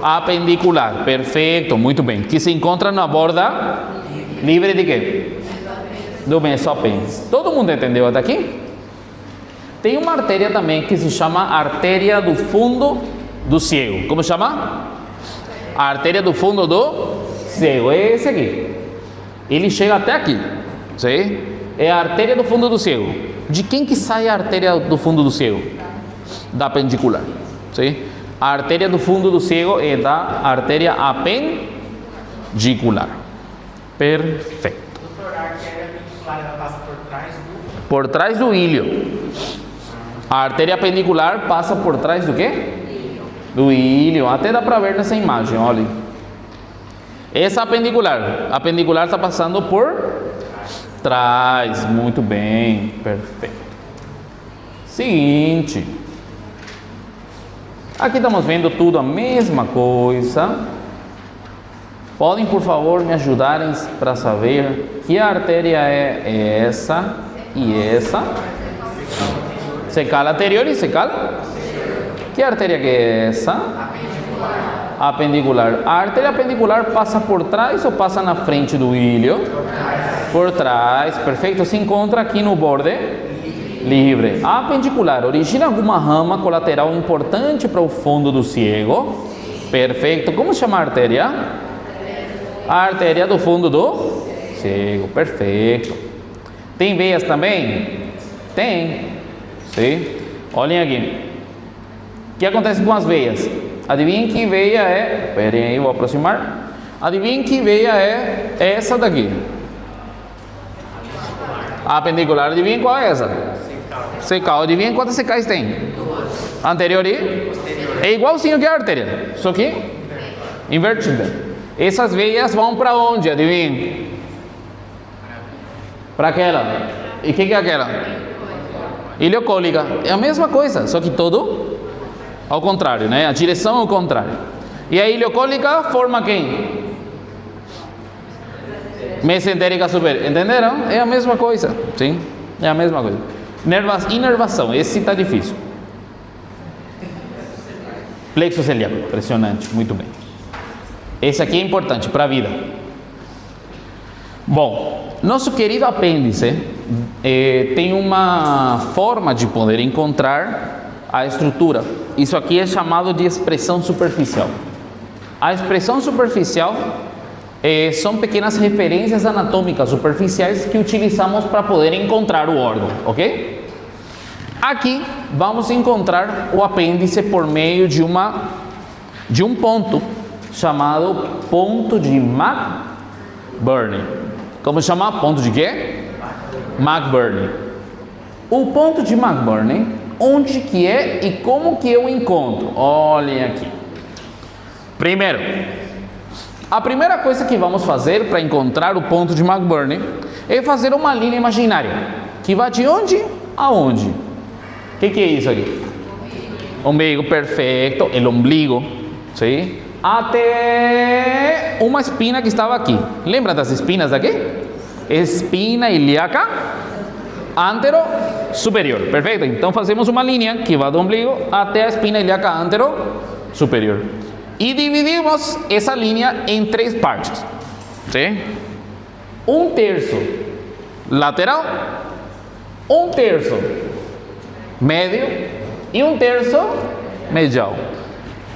Apendicular, perfeito, muito bem. Que se encontra na borda livre de quê? Do mesoapêndice. Todo mundo entendeu até aqui? Tem uma artéria também que se chama artéria do fundo do ciego. Como chama? A artéria do fundo do ciego. É esse aqui. Ele chega até aqui. Sim? É a artéria do fundo do ciego. De quem que sai a artéria do fundo do ciego? Da apendicular. Sim? A artéria do fundo do ciego é da artéria apendicular. Perfeito. Doutor, a artéria apendicular ela passa por trás do... Por trás do íleo. A artéria apendicular passa por trás do quê? Do íleo. Até dá para ver nessa imagem, olha. Essa apendicular está passando por trás. Muito bem, perfeito. Seguinte. Aqui estamos vendo tudo a mesma coisa. Podem, por favor, me ajudarem para saber que artéria é essa e essa? Secal anterior e secal? Que artéria que é essa? Apendicular. A artéria apendicular passa por trás ou passa na frente do íleo? Por trás, perfeito. Se encontra aqui no borde livre. A apendicular origina alguma rama colateral importante para o fundo do ciego? Perfeito. Como se chama a artéria? A artéria do fundo do ciego. Perfeito. Tem veias também? Tem. Sim. Olhem aqui. O que acontece com as veias? Adivinhem que veia é... Esperem aí, vou aproximar. Adivinhem que veia é essa daqui. A apendicular. Adivinhem qual é essa? Secal. Adivinhem quantas secais tem? Anterior e? É igualzinho que a artéria. Só que invertida. Essas veias vão para onde? Adivinha? Para aquela. E o que é aquela? Ileocólica. É a mesma coisa, só que todo ao contrário, né? A direção ao contrário. E a ileocólica forma quem? Mesentérica superior. Entenderam? É a mesma coisa. Sim? É a mesma coisa. Inervação. Esse está difícil. Plexo celíaco. Impressionante. Muito bem. Esse aqui é importante para a vida. Bom, nosso querido apêndice tem uma forma de poder encontrar a estrutura. Isso aqui é chamado de expressão superficial. A expressão superficial são pequenas referências anatômicas superficiais que utilizamos para poder encontrar o órgão, ok? Aqui vamos encontrar o apêndice por meio de um ponto chamado ponto de McBurney. Como chama? Ponto de quê? McBurney. O ponto de McBurney, onde que é e como que eu encontro? Olhem aqui. Primeiro, a primeira coisa que vamos fazer para encontrar o ponto de McBurney é fazer uma linha imaginária que vai de onde a onde? O que é isso aqui? Umbigo, perfeito. O ombligo, sim? Até uma espina que estava aqui. Lembra das espinas daqui? Espina ilíaca antero superior. Perfeito? Então fazemos uma linha que vai do ombligo até a espina ilíaca antero superior. E dividimos essa linha em 3 partes. Sim? 1/3 lateral, 1/3 médio e 1/3 medial.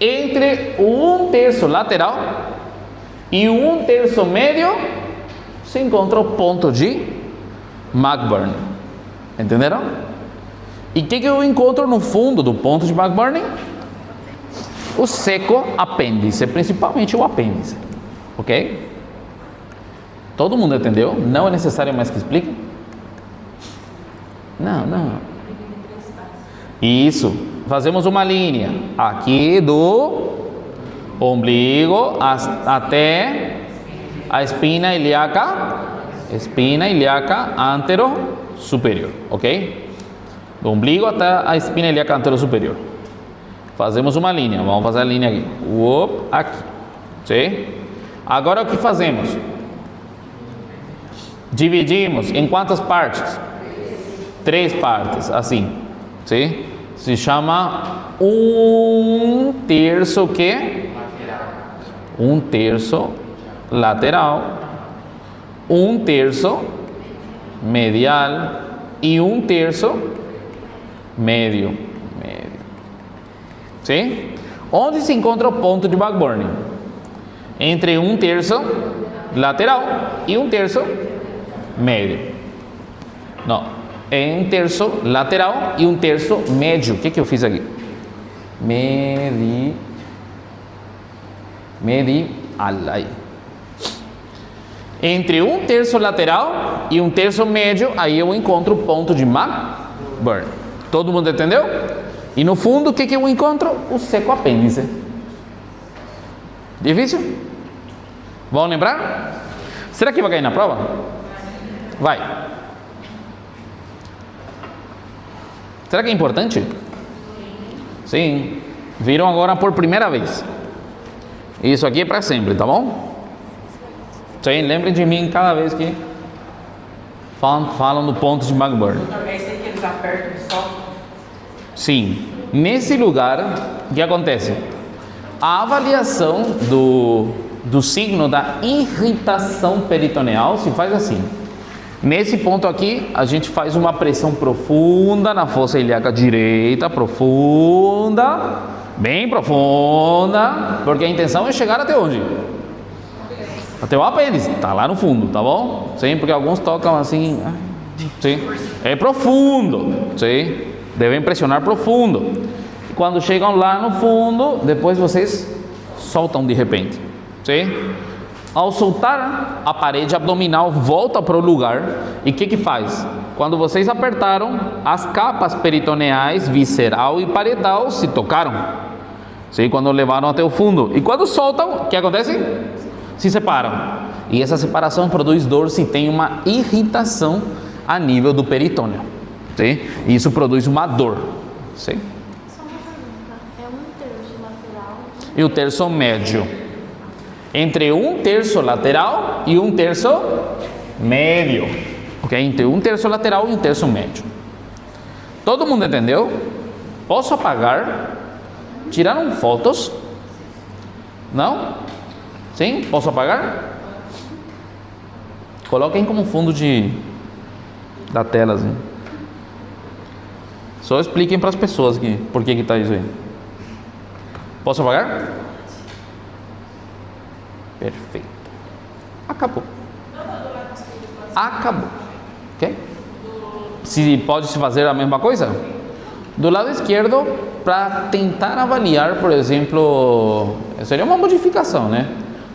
Entre o 1/3 lateral e o 1/3 médio se encontra o ponto de McBurney. Entenderam? E o que eu encontro no fundo do ponto de McBurney? O seco apêndice, principalmente o apêndice. Ok? Todo mundo entendeu? Não é necessário mais que explique? Não. Isso. Fazemos uma linha aqui do ombligo até a espina ilíaca antero superior, ok? Do ombligo até a espina ilíaca antero superior. Fazemos uma linha, vamos fazer a linha aqui, aqui, sim? Agora o que fazemos? Dividimos em quantas partes? 3 partes, assim, sim? Se chama 1/3 o quê? 1/3 lateral, 1/3 medial e 1/3 médio. Sim? Onde se encontra o ponto de McBurney? Entre 1/3 lateral e 1/3 médio. Não. É 1/3 lateral e 1/3 médio. O que eu fiz aqui? Medial. Entre 1/3 lateral e 1/3 médio, aí eu encontro o ponto de McBurney. Todo mundo entendeu? E no fundo, o que eu encontro? O seco apêndice. Difícil? Vão lembrar? Será que vai cair na prova? Vai. Será que é importante? Sim. Viram agora por primeira vez. Isso aqui é para sempre, tá bom? Sim, lembrem de mim cada vez que falam do ponto de McBurney. É isso aí que eles apertam e soltam? Sim. Nesse lugar, o que acontece? A avaliação do signo da irritação peritoneal se faz assim. Nesse ponto aqui, a gente faz uma pressão profunda na fossa ilíaca direita, profunda, bem profunda, porque a intenção é chegar até onde? Até o apêndice, tá lá no fundo, tá bom? Sim, porque alguns tocam assim, sim, é profundo, sim, devem pressionar profundo. E quando chegam lá no fundo, depois vocês soltam de repente, sim? Ao soltar, a parede abdominal volta para o lugar. E o que faz? Quando vocês apertaram, as capas peritoneais, visceral e parietal se tocaram. Sim, quando levaram até o fundo. E quando soltam, o que acontece? se separam. E essa separação produz dor se tem uma irritação a nível do peritônio. Sim? E isso produz uma dor. Sim? Só uma pergunta. É um terço lateral? E o terço médio. Entre um terço lateral e um terço médio. Ok? Entre um terço lateral e um terço médio. Todo mundo entendeu? Posso apagar? Tiraram fotos? Não? Sim? Posso apagar? Coloquem como fundo da tela, assim. Só expliquem para as pessoas aqui, por que está isso aí. Posso apagar? Perfeito. Acabou. Acabou. Ok? Pode se fazer a mesma coisa? Do lado esquerdo, para tentar avaliar, por exemplo, seria uma modificação, né?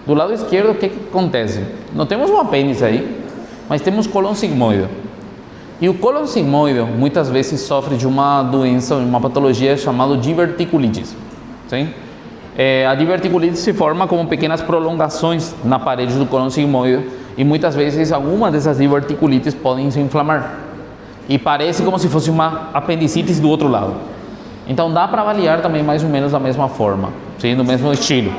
Do lado esquerdo, o que acontece? Não temos um apêndice aí, mas temos cólon sigmoide. E o cólon sigmoide muitas vezes sofre de uma doença, uma patologia chamada diverticulitis. Sim? A diverticulite se forma como pequenas prolongações na parede do cólon sigmoide e muitas vezes algumas dessas diverticulites podem se inflamar. E parece como se fosse uma apendicite do outro lado. Então dá para avaliar também mais ou menos da mesma forma, sim? Do mesmo estilo.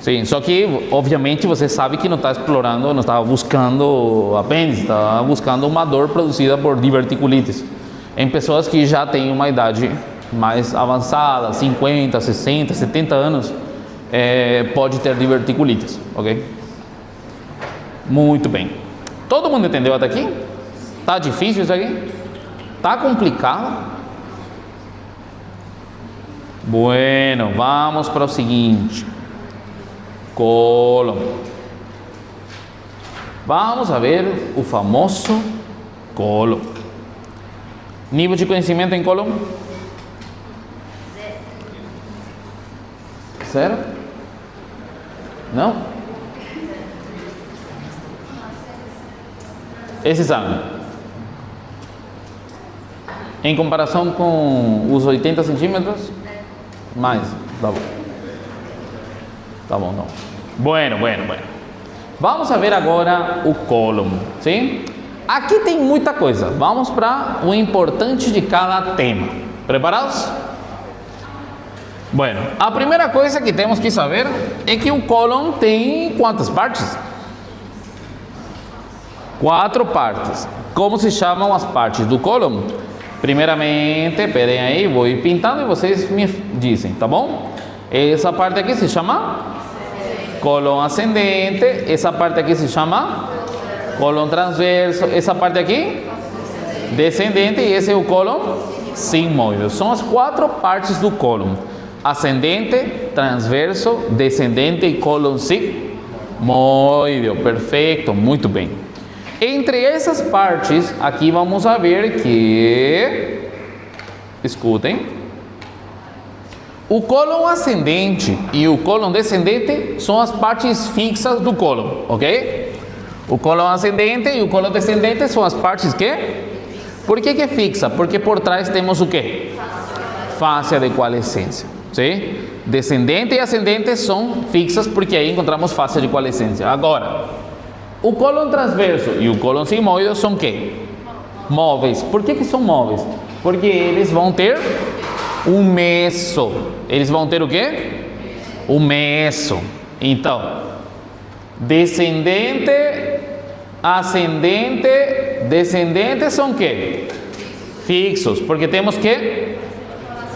Sim, só que obviamente você sabe que não está explorando, não está buscando apêndice, está buscando uma dor produzida por diverticulites em pessoas que já têm uma idade mais avançada, 50, 60, 70 anos, pode ter diverticulites, ok? Muito bem. Todo mundo entendeu até aqui? Tá difícil isso aqui? Tá complicado? Bueno, vamos para o seguinte. Cólon. Vamos a ver o famoso cólon. Nível de conhecimento em cólon? Zero? Não? Esse exame, em comparação com os 80 centímetros, mais, tá bom. Tá bom, não. Bueno. Vamos a ver agora o cólon, sim? Aqui tem muita coisa. Vamos para o importante de cada tema. Preparados? Bueno, a primeira coisa que temos que saber é que o cólon tem quantas partes? 4 partes. Como se chamam as partes do cólon? Primeiramente, esperem aí, vou ir pintando e vocês me dizem, tá bom? Essa parte aqui se chama cólon ascendente, essa parte aqui se chama cólon transverso, essa parte aqui descendente e esse é o cólon sigmoide. São as 4 partes do cólon: ascendente, transverso, descendente e cólon sigmoide. Perfeito, muito bem. Entre essas partes, aqui vamos a ver que, escutem, o cólon ascendente e o cólon descendente são as partes fixas do cólon, ok? O cólon ascendente e o cólon descendente são as partes que? Por que é fixa? Porque por trás temos o que? Fáscia de coalescência, sim? Descendente e ascendente são fixas porque aí encontramos fáscia de coalescência. Agora, o cólon transverso e o cólon sigmoide são o quê? Móveis. Por que são móveis? Porque eles vão ter um meso. Eles vão ter o quê? O meso. Então, descendente, ascendente, descendente são o quê? Fixos. Porque temos que?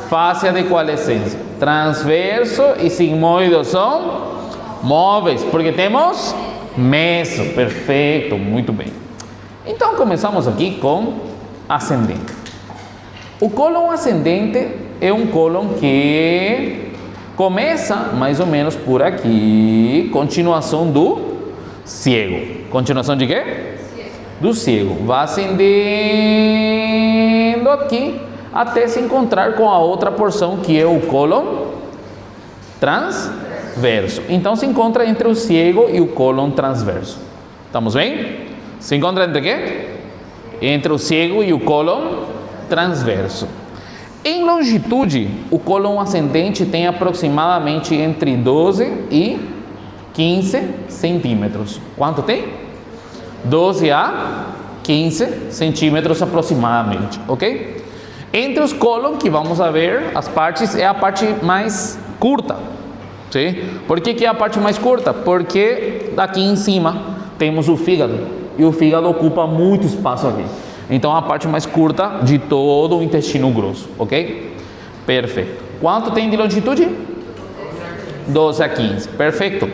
Fáscia de coalescência. Transverso e sigmoide são móveis. Porque temos meso. Perfeito, muito bem. Então começamos aqui com ascendente. O cólon ascendente é um cólon que começa mais ou menos por aqui, continuação do ciego. Continuação de quê? Do ciego. Vai ascendendo aqui até se encontrar com a outra porção que é o cólon transverso. Então se encontra entre o ciego e o cólon transverso. Estamos bem? Se encontra entre quê? Entre o ciego e o cólon transverso. Em longitude, o cólon ascendente tem aproximadamente entre 12 e 15 centímetros. Quanto tem? 12 a 15 centímetros aproximadamente, ok? Entre os cólon que vamos a ver, as partes, é a parte mais curta, sim? Por que é a parte mais curta? Porque daqui em cima temos o fígado, e o fígado ocupa muito espaço aqui. Então, a parte mais curta de todo o intestino grosso, ok? Perfeito. Quanto tem de longitude? 12 a 15, perfeito.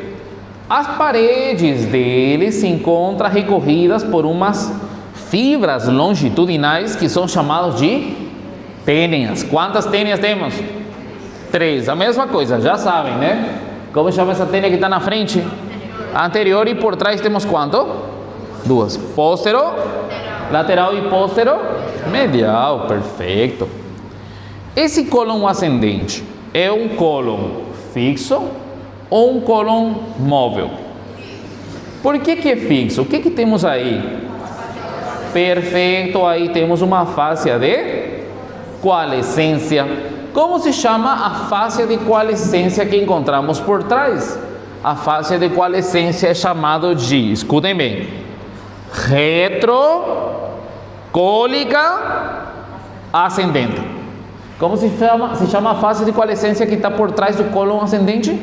As paredes dele se encontram recorridas por umas fibras longitudinais que são chamadas de tênias. Quantas tênias temos? 3. A mesma coisa, já sabem, né? Como chama essa tênia que está na frente? Anterior, e por trás temos quanto? 2. Póstero, lateral e póstero, medial, perfeito. Esse cólon ascendente é um cólon fixo ou um cólon móvel? Por que é fixo? O que temos aí? Perfeito, aí temos uma fáscia de coalescência. Como se chama a fáscia de coalescência que encontramos por trás? A fáscia de coalescência é chamada de, escutem bem, retrocólica ascendente. Como se chama? Se chama a fáscia de coalescência que está por trás do cólon ascendente?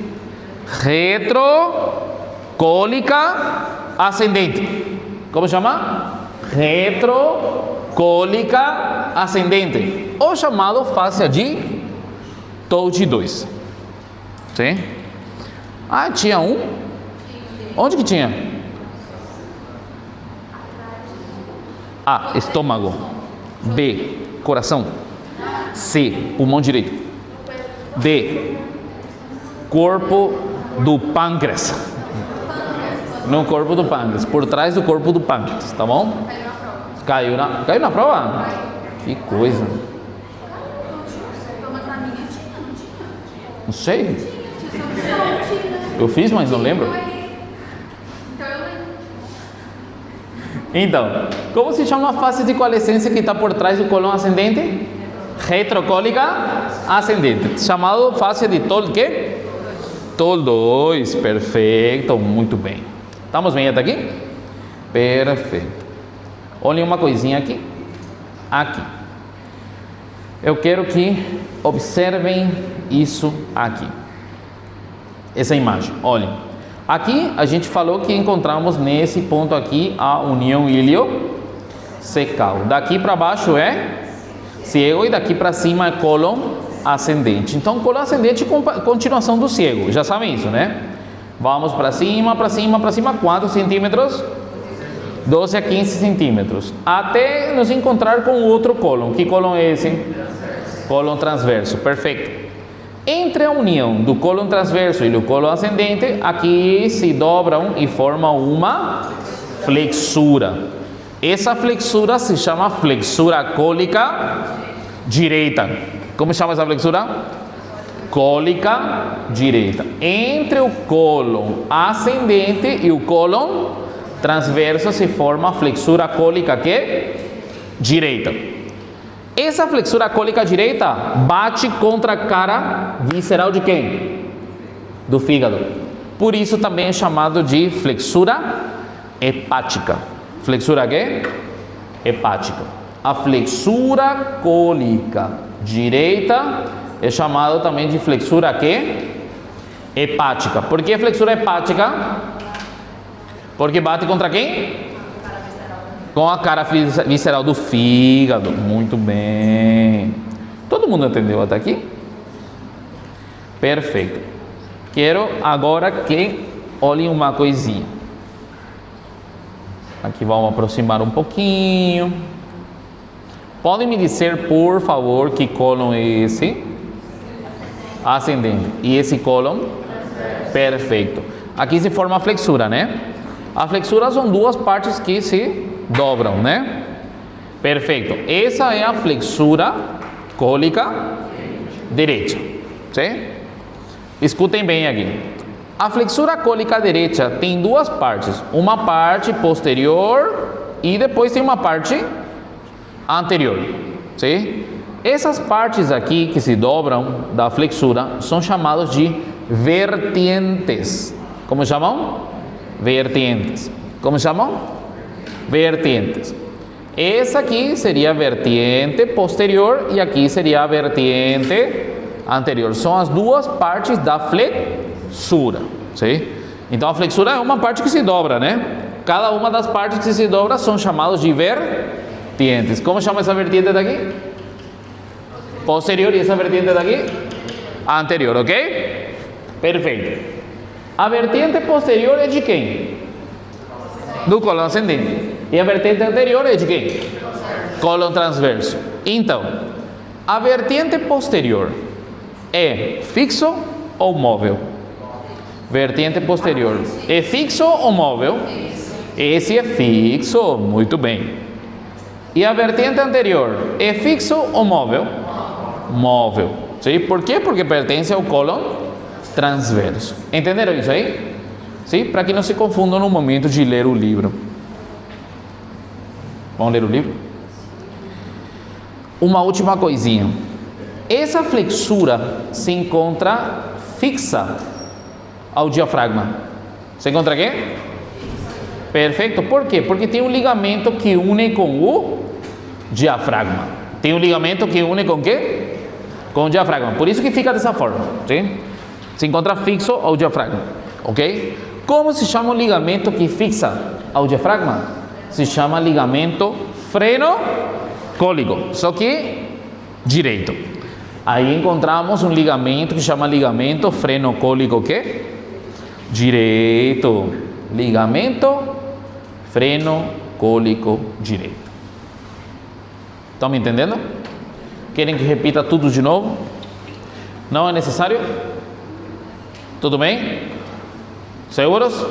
Retrocólica ascendente. Como chama? Retrocólica ascendente. Ou chamado fáscia de Touch 2. Sim? Ah, tinha um? Onde que tinha? A, estômago. B, coração. C, pulmão direito. D, corpo do pâncreas. No corpo do pâncreas, por trás do corpo do pâncreas, tá bom? Caiu na prova? Que coisa. Não sei. Eu fiz, mas não lembro. Então, como se chama a fase de coalescência que está por trás do cólon ascendente? Retrocólica ascendente, chamado fase de Toll, ¿quê? Toll 2, perfeito, muito bem. Estamos bem até aqui? Perfeito. Olhem uma coisinha aqui. Aqui. Eu quero que observem isso aqui. Essa imagem, olhem. Aqui a gente falou que encontramos nesse ponto aqui a união iliocecal. Daqui para baixo é ciego e daqui para cima é cólon ascendente. Então, cólon ascendente é continuação do ciego. Já sabem isso, né? Vamos para cima, para cima, para cima. Quantos centímetros? 12 a 15 centímetros. Até nos encontrar com o outro cólon. Que cólon é esse? Cólon transverso. Perfeito. Entre a união do cólon transverso e do cólon ascendente, aqui se dobram e formam uma flexura. Essa flexura se chama flexura cólica direita. Como chama essa flexura? Cólica direita. Entre o cólon ascendente e o cólon transverso se forma a flexura cólica direita. Essa flexura cólica direita bate contra a cara visceral de quem? Do fígado. Por isso também é chamado de flexura hepática. Flexura hepática. A flexura cólica direita é chamado também de flexura hepática. Por que flexura hepática? Porque bate contra quem? Com a cara visceral do fígado. Muito bem. Todo mundo entendeu até aqui? Perfeito. Quero agora que olhem uma coisinha. Aqui vamos aproximar um pouquinho. Podem me dizer, por favor, que cólon é esse? Ascendente. E esse cólon? Perfeito. Aqui se forma a flexura, né? A flexura são duas partes que se dobram, né? Perfeito. Essa é a flexura cólica direita. Sim? Escutem bem aqui. A flexura cólica direita tem duas partes. Uma parte posterior e depois tem uma parte anterior. Sim? Essas partes aqui que se dobram da flexura são chamadas de vertientes. Como chamam? Vertientes. Como chamam? Vertientes. Essa aqui seria a vertiente posterior e aqui seria a vertiente anterior. São as duas partes da flexura. Sim? Então a flexura é uma parte que se dobra, né? Cada uma das partes que se dobra são chamados de vertientes. Como chama essa vertiente daqui? Posterior. E essa vertiente daqui? Anterior, ok? Perfeito. A vertiente posterior é de quem? Do cólon ascendente. E a vertente anterior é de quem? Cólon transverso. Então, a vertente posterior é fixo ou móvel? Vertente posterior é fixo ou móvel? Esse é fixo, muito bem. E a vertente anterior é fixo ou móvel? Móvel. Sim? Por quê? Porque pertence ao cólon transverso. Entenderam isso aí? Sim? Para que não se confundam no momento de ler o livro. Vamos ler o livro? Uma última coisinha. Essa flexura se encontra fixa ao diafragma. Se encontra quê? Perfeito. Por quê? Porque tem um ligamento que une com o diafragma. Tem um ligamento que une com o quê? Com o diafragma. Por isso que fica dessa forma. Sim? Se encontra fixo ao diafragma. Ok? Como se chama o ligamento que fixa ao diafragma? Se chama ligamento frenocólico. Só que direito. Aí encontramos um ligamento que chama ligamento frenocólico que? Direito. Ligamento frenocólico direito. Estão me entendendo? Querem que repita tudo de novo? Não é necessário? Tudo bem? Seguros?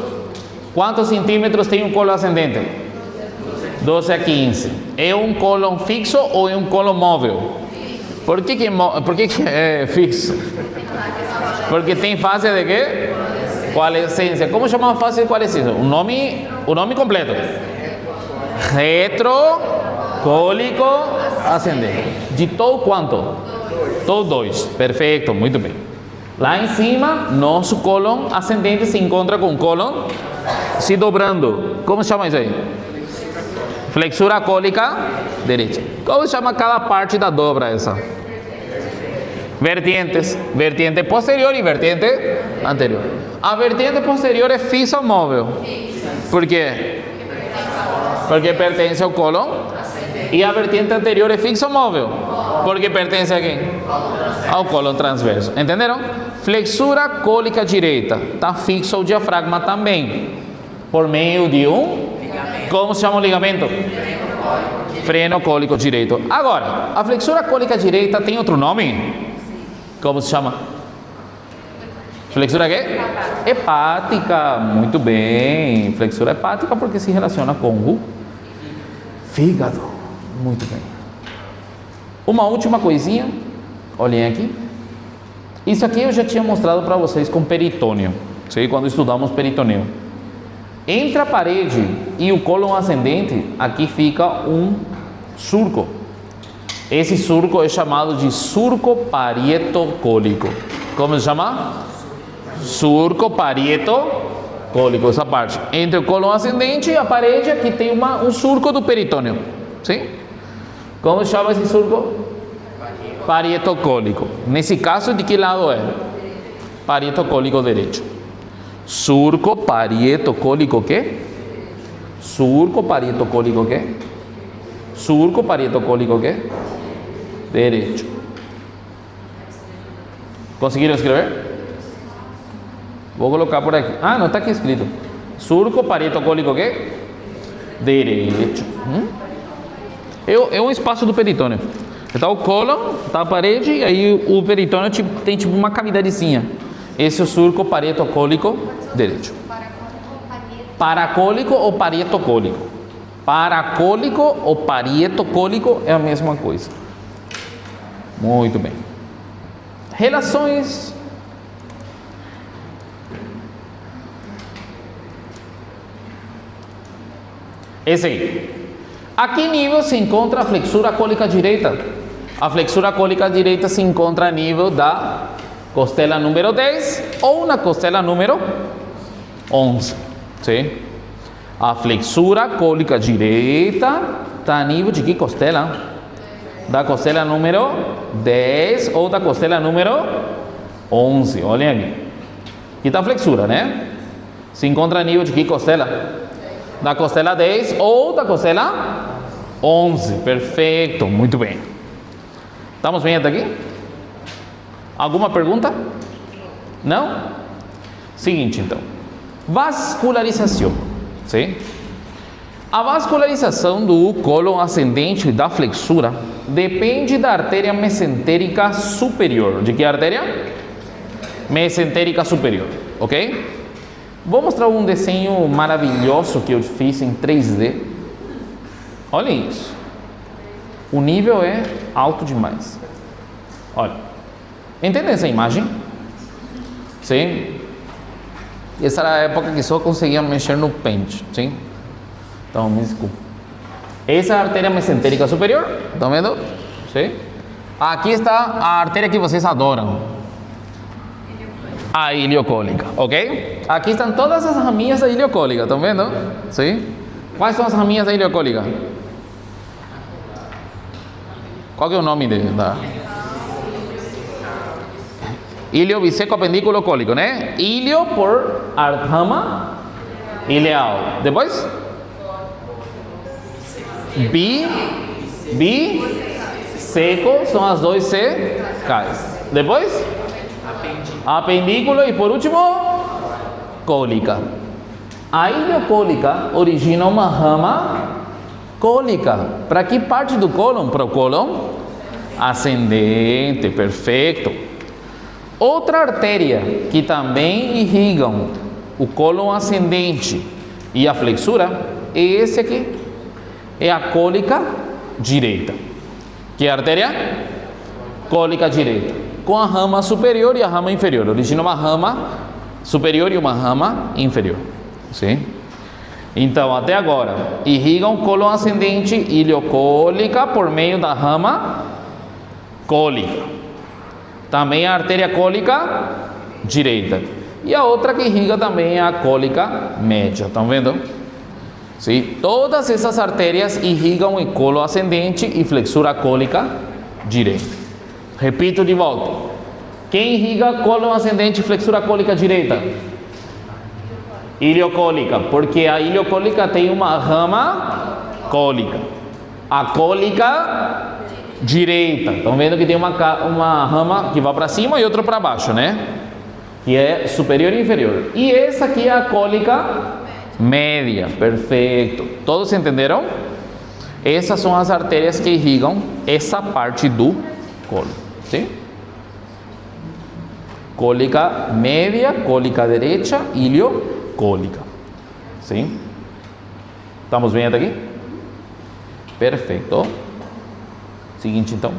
Quantos centímetros tem um cólon ascendente? 12 a 15. É um cólon fixo ou é um cólon móvel? Por que é fixo? Porque tem fase de quê? Coalescência. Como chama a fase de coalescência? O nome completo. Retrocólico ascendente. Ditou quanto? Ditou 2. Perfeito, muito bem. Lá em cima, nosso cólon ascendente se encontra com o cólon se dobrando. Como chama isso aí? Flexura cólica direita. Como chama cada parte da dobra essa? Vertientes. Vertiente posterior e vertiente anterior. A vertiente posterior é fixa ou móvel? Por quê? Porque pertence ao cólon. E a vertiente anterior é fixa ou móvel? Porque pertence a quem? Ao cólon transverso. Entenderam? Flexura cólica direita. Está fixo ao diafragma também. Por meio de um... Como se chama o ligamento? Frenocólico direito. Agora, a flexura cólica direita tem outro nome? Como se chama? Flexura quê? Hepática. Muito bem. Flexura hepática porque se relaciona com o fígado. Muito bem. Uma última coisinha. Olhem aqui. Isso aqui eu já tinha mostrado para vocês com peritônio. Sim, quando estudamos peritoneu. Entre a parede e o cólon ascendente, aqui fica um surco. Esse surco é chamado de surco parietocólico. Como se chama? Surco parietocólico, essa parte. Entre o cólon ascendente e a parede, aqui tem um surco do peritônio. Sim? Como se chama esse surco? Parietocólico. Nesse caso, de que lado é? Parietocólico direito. Surco parietocólico quê? Surco parietocólico quê? Surco parietocólico quê? Direito. Conseguiram escrever? Vou colocar por aqui. Ah, não está aqui escrito. Surco parietocólico quê? Direito. É um espaço do peritônio. Está o cólon, está a parede, e aí o peritônio tem tipo uma cavidadezinha. Esse é o surco parietocólico direito. Paracólico ou parietocólico? Paracólico ou parietocólico é a mesma coisa. Muito bem. Relações. Esse aí. A que nível se encontra a flexura cólica direita? A flexura cólica direita se encontra a nível da costela número 10 ou na costela número 11. Sim? A flexura cólica direita está a nível de que costela? Da costela número 10 ou da costela número 11. Olhem aqui. Aqui está a flexura, né? Se encontra a nível de que costela? Da costela 10 ou da costela 11. Perfeito, muito bem. Estamos bem até aqui? Alguma pergunta? Não? Seguinte, então. Vascularização. Sim? A vascularização do cólon ascendente da flexura depende da artéria mesentérica superior. De que artéria? Mesentérica superior, ok? Vou mostrar um desenho maravilhoso que eu fiz em 3D. Olhem isso. O nível é alto demais. Olha. Entendem essa imagem? Sim? Essa era a época que só conseguia mexer no Paint. Sim? Então, me desculpa. Essa é a artéria mesentérica superior. Estão vendo? Sim? Aqui está a artéria que vocês adoram. A iliocólica, ok? Aqui estão todas as raminhas da iliocólica, estão vendo? Sim? Quais são as raminhas da iliocólica? Qual que é o nome da? Ilio biseco apendículo cólico, né? Ilio por rama ileal. Depois? Seco são as dois secais. Depois? Apendículo e por último, cólica. A iliocólica origina uma rama cólica. Para que parte do cólon? Para o cólon ascendente, perfeito. Outra artéria que também irrigam o cólon ascendente e a flexura é esse aqui. É a cólica direita. Que é a artéria? Cólica direita. Com a rama superior e a rama inferior. Origina uma rama superior e uma rama inferior. Sim? Então, até agora, irrigam o cólon ascendente iliocólica por meio da rama cólica. Também a artéria cólica direita. E a outra que irriga também é a cólica média. Estão vendo? Sim? Todas essas artérias irrigam o cólon ascendente e flexura cólica direita. Repito de volta. Quem irriga cólon ascendente e flexura cólica direita? Iliocólica, porque a iliocólica tem uma rama cólica. A cólica direita. Estão vendo que tem uma rama que vai para cima e outra para baixo, né? Que é superior e inferior. E essa aqui é a cólica média. Perfeito. Todos entenderam? Essas são as artérias que irrigam essa parte do cólon. Sim? Cólica média, cólica direita, iliocólica. Sim? Estamos bem até aqui? Perfeito. Seguinte, então.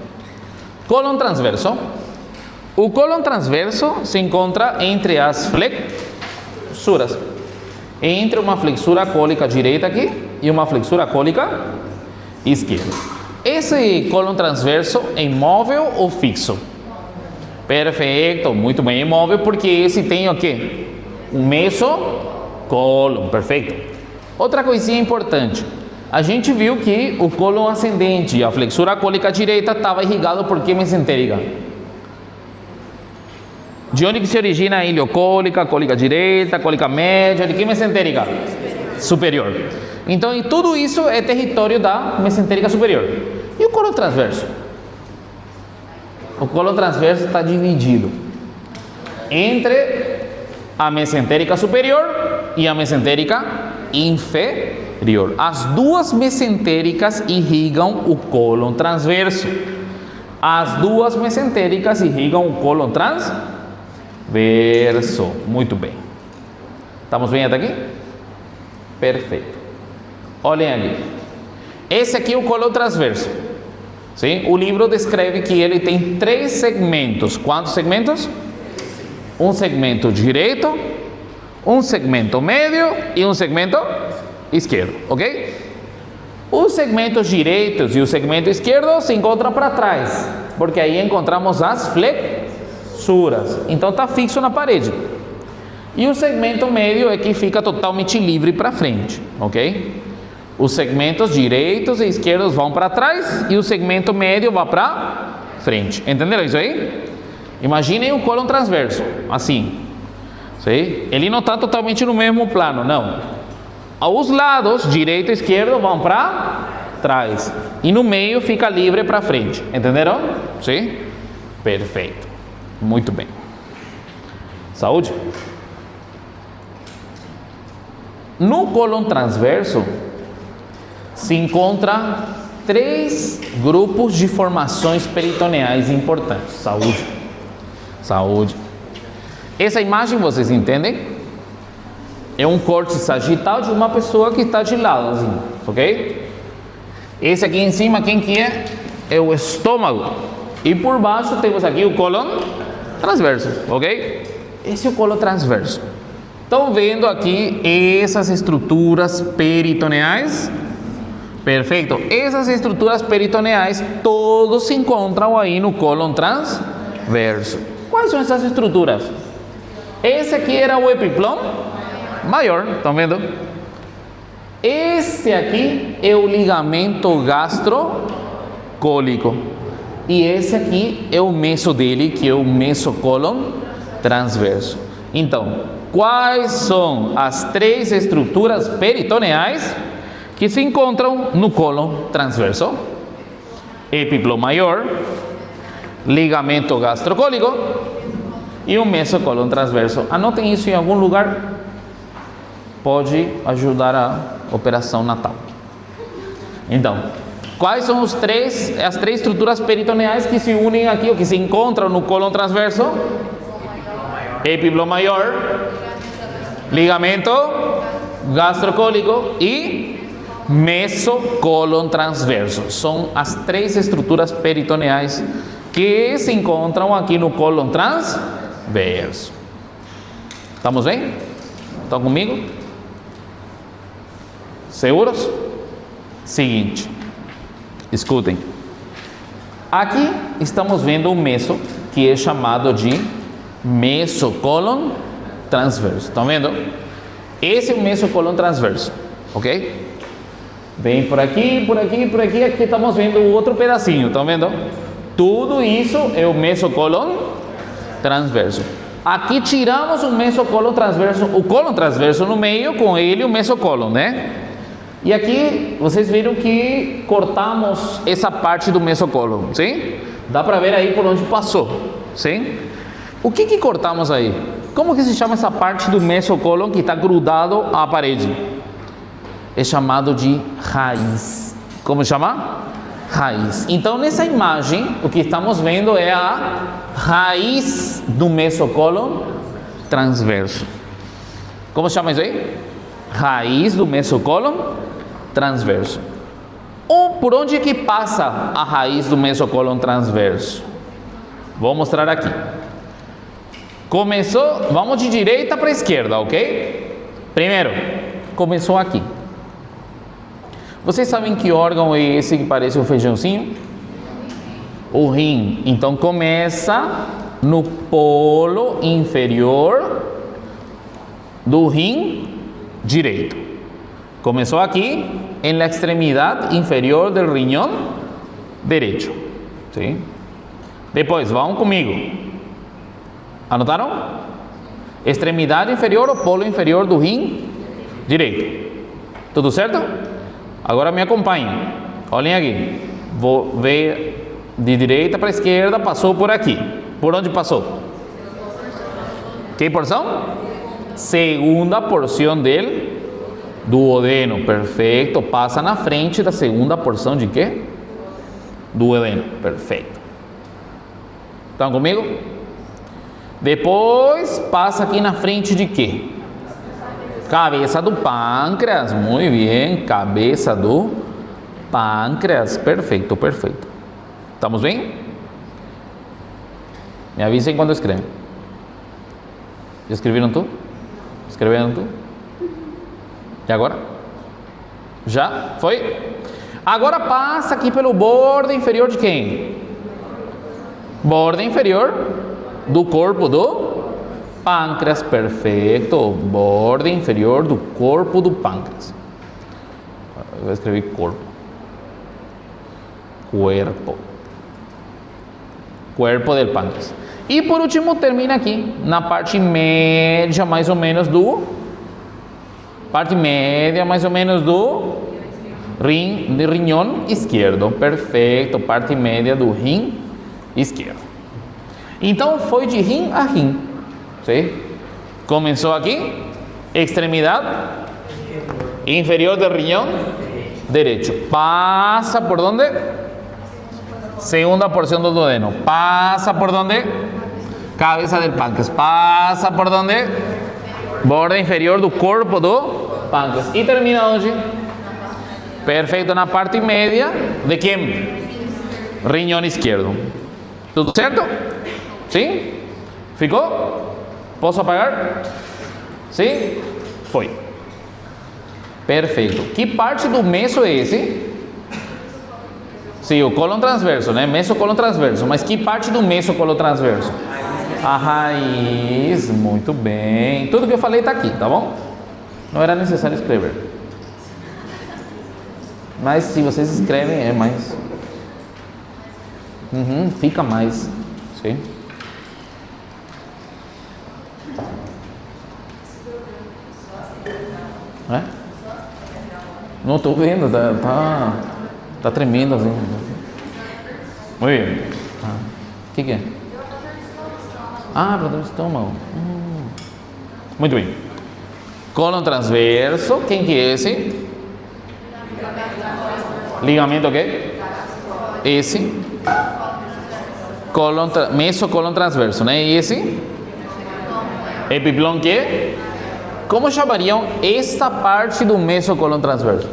Cólon transverso. O cólon transverso se encontra entre as flexuras. Entre uma flexura cólica direita aqui e uma flexura cólica esquerda. Esse cólon transverso é imóvel ou fixo? Perfeito, muito bem, imóvel, porque esse tem o quê? Um mesocólon, perfeito. Outra coisinha importante. A gente viu que o cólon ascendente e a flexura cólica direita estava irrigado por que mesentérica? De onde que se origina a iliocólica, cólica direita, cólica média? De que mesentérica? Superior. Então, e tudo isso é território da mesentérica superior. E o cólon transverso? O cólon transverso está dividido entre a mesentérica superior e a mesentérica inferior. As duas mesentéricas irrigam o cólon transverso. As duas mesentéricas irrigam o cólon transverso. Muito bem. Estamos bem até aqui? Perfeito. Olhem aqui. Esse aqui é o cólon transverso. Sim? O livro descreve que ele tem 3 segmentos. Quantos segmentos? Um segmento direito, um segmento médio e um segmento esquerdo, ok? Os segmentos direitos e o segmento esquerdo se encontram para trás, porque aí encontramos as flexuras. Então está fixo na parede. E o segmento médio é que fica totalmente livre para frente, ok? Os segmentos direitos e esquerdos vão para trás e o segmento médio vai para frente. Entenderam isso aí? Imaginem um cólon transverso, assim. Sim? Ele não está totalmente no mesmo plano, não. Os lados, direito e esquerdo, vão para trás. E no meio fica livre para frente. Entenderam? Sim? Perfeito. Muito bem. Saúde? No cólon transverso se encontra 3 grupos de formações peritoneais importantes. Saúde. Saúde. Essa imagem vocês entendem? É um corte sagital de uma pessoa que está de lado, assim, ok? Esse aqui em cima, quem que é? É o estômago. E por baixo temos aqui o cólon transverso, ok? Esse é o cólon transverso. Estão vendo aqui essas estruturas peritoneais? Perfeito. Essas estruturas peritoneais todos se encontram aí no cólon transverso. Quais são essas estruturas? Esse aqui era o epiplão maior, estão vendo? Esse aqui é o ligamento gastrocólico. E esse aqui é o meso dele, que é o mesocólon transverso. Então, quais são as 3 estruturas peritoneais que se encontram no cólon transverso? Epiplão maior, ligamento gastrocólico e o mesocólon transverso. Anotem isso em algum lugar. Pode ajudar a operação natal. Então, quais são as três estruturas peritoneais que se unem aqui, ou que se encontram no cólon transverso? Epiplão maior, ligamento gastrocólico e mesocólon transverso. São as 3 estruturas peritoneais que se encontram aqui no cólon transverso. Estamos bem? Estão comigo? Seguros? Seguinte, escutem. Aqui estamos vendo um meso que é chamado de mesocólon transverso. Estão vendo? Esse é o mesocólon transverso, ok? Vem por aqui, por aqui, por aqui. Aqui estamos vendo o outro pedacinho. Estão vendo? Tudo isso é o mesocólon transverso. Aqui tiramos o mesocólon transverso, o cólon transverso no meio, com ele o mesocólon, né? E aqui vocês viram que cortamos essa parte do mesocólon, sim? Dá para ver aí por onde passou, sim? O que cortamos aí? Como que se chama essa parte do mesocólon que está grudado à parede? É chamado de raiz. Como chama? Raiz. Então, nessa imagem, o que estamos vendo é a raiz do mesocólon transverso. Como chama isso aí? Raiz do mesocólon transverso. Ou por onde é que passa a raiz do mesocólon transverso? Vou mostrar aqui. Começou, vamos de direita para esquerda, ok? Primeiro, começou aqui. Vocês sabem que órgão é esse que parece um feijãozinho? O rim. Então começa no polo inferior do rim direito. Começou aqui, en la extremidade inferior del riñón derecho. ¿Sí? Depois, vão comigo. Anotaram? Extremidade inferior ou polo inferior do rim direito. Tudo certo? Agora me acompanhem. Olhem aqui. Vou ver de direita para esquerda, passou por aqui. Por onde passou? Que porção? Segunda porção dele. Duodeno, perfeito. Passa na frente da segunda porção de quê? Duodeno, perfeito. Estão comigo? Depois passa aqui na frente de quê? Cabeça do pâncreas, muito bem. Cabeça do pâncreas, perfeito, perfeito. Estamos bem? Me avisem quando escrevem. Já escreveram tudo? Escreveram tudo? E agora? Já? Foi? Agora passa aqui pelo bordo inferior de quem? Bordo inferior do corpo do Pâncreas, perfeito. Borde inferior do corpo do pâncreas. Eu vou escrever corpo. Cuerpo del pâncreas. E por último termina aqui, na parte média mais ou menos do rinhão esquerdo. Perfeito, parte média do rim esquerdo. Então foi de rim a rim. Sim? Começou aqui, extremidade inferior do riñón derecho. Pasa por donde? Segunda porción del duodeno. Pasa por donde? Cabeza del páncreas. Pasa por donde? Borde inferior do corpo do pâncreas. E termina onde? Perfeito, na parte média de quem? Riñón izquierdo. Tudo certo? Sim? Ficou? Posso apagar? Sim? Foi. Perfeito. Que parte do meso é esse? Sim, o cólon transverso, né? Mesocolon transverso. Mas que parte do mesocolon transverso? A raiz. Muito bem. Tudo que eu falei está aqui, tá bom? Não era necessário escrever. Mas se vocês escrevem, é mais. Fica mais. Sim. É? Não estou vendo, tá tremendo assim. Muito bem. O que é? Dor do estômago. Muito bem. Cólon transverso, quem que é esse? Ligamento o quê? Esse. Mesocolon transverso, né? E esse? Epiplon que? Como chamariam esta parte do mesocolon transverso?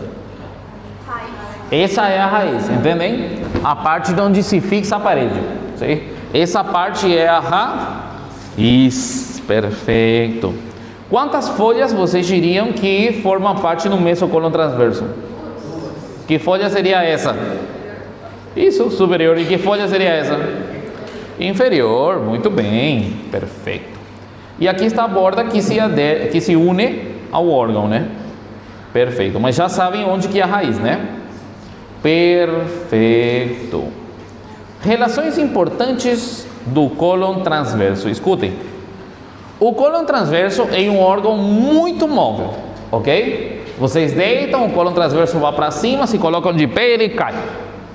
Essa é a raiz, entendem? A parte de onde se fixa a parede. Sim? Essa parte é a raiz. Perfeito. Quantas folhas vocês diriam que formam parte do mesocolon transverso? Que folha seria essa? Isso, superior. E que folha seria essa? Inferior. Muito bem. Perfeito. E aqui está a borda que se une ao órgão, né? Perfeito. Mas já sabem onde que é a raiz, né? Perfeito. Relações importantes do cólon transverso. Escutem. O cólon transverso é um órgão muito móvel, ok? Vocês deitam, o cólon transverso vai para cima, se colocam de pé e ele cai.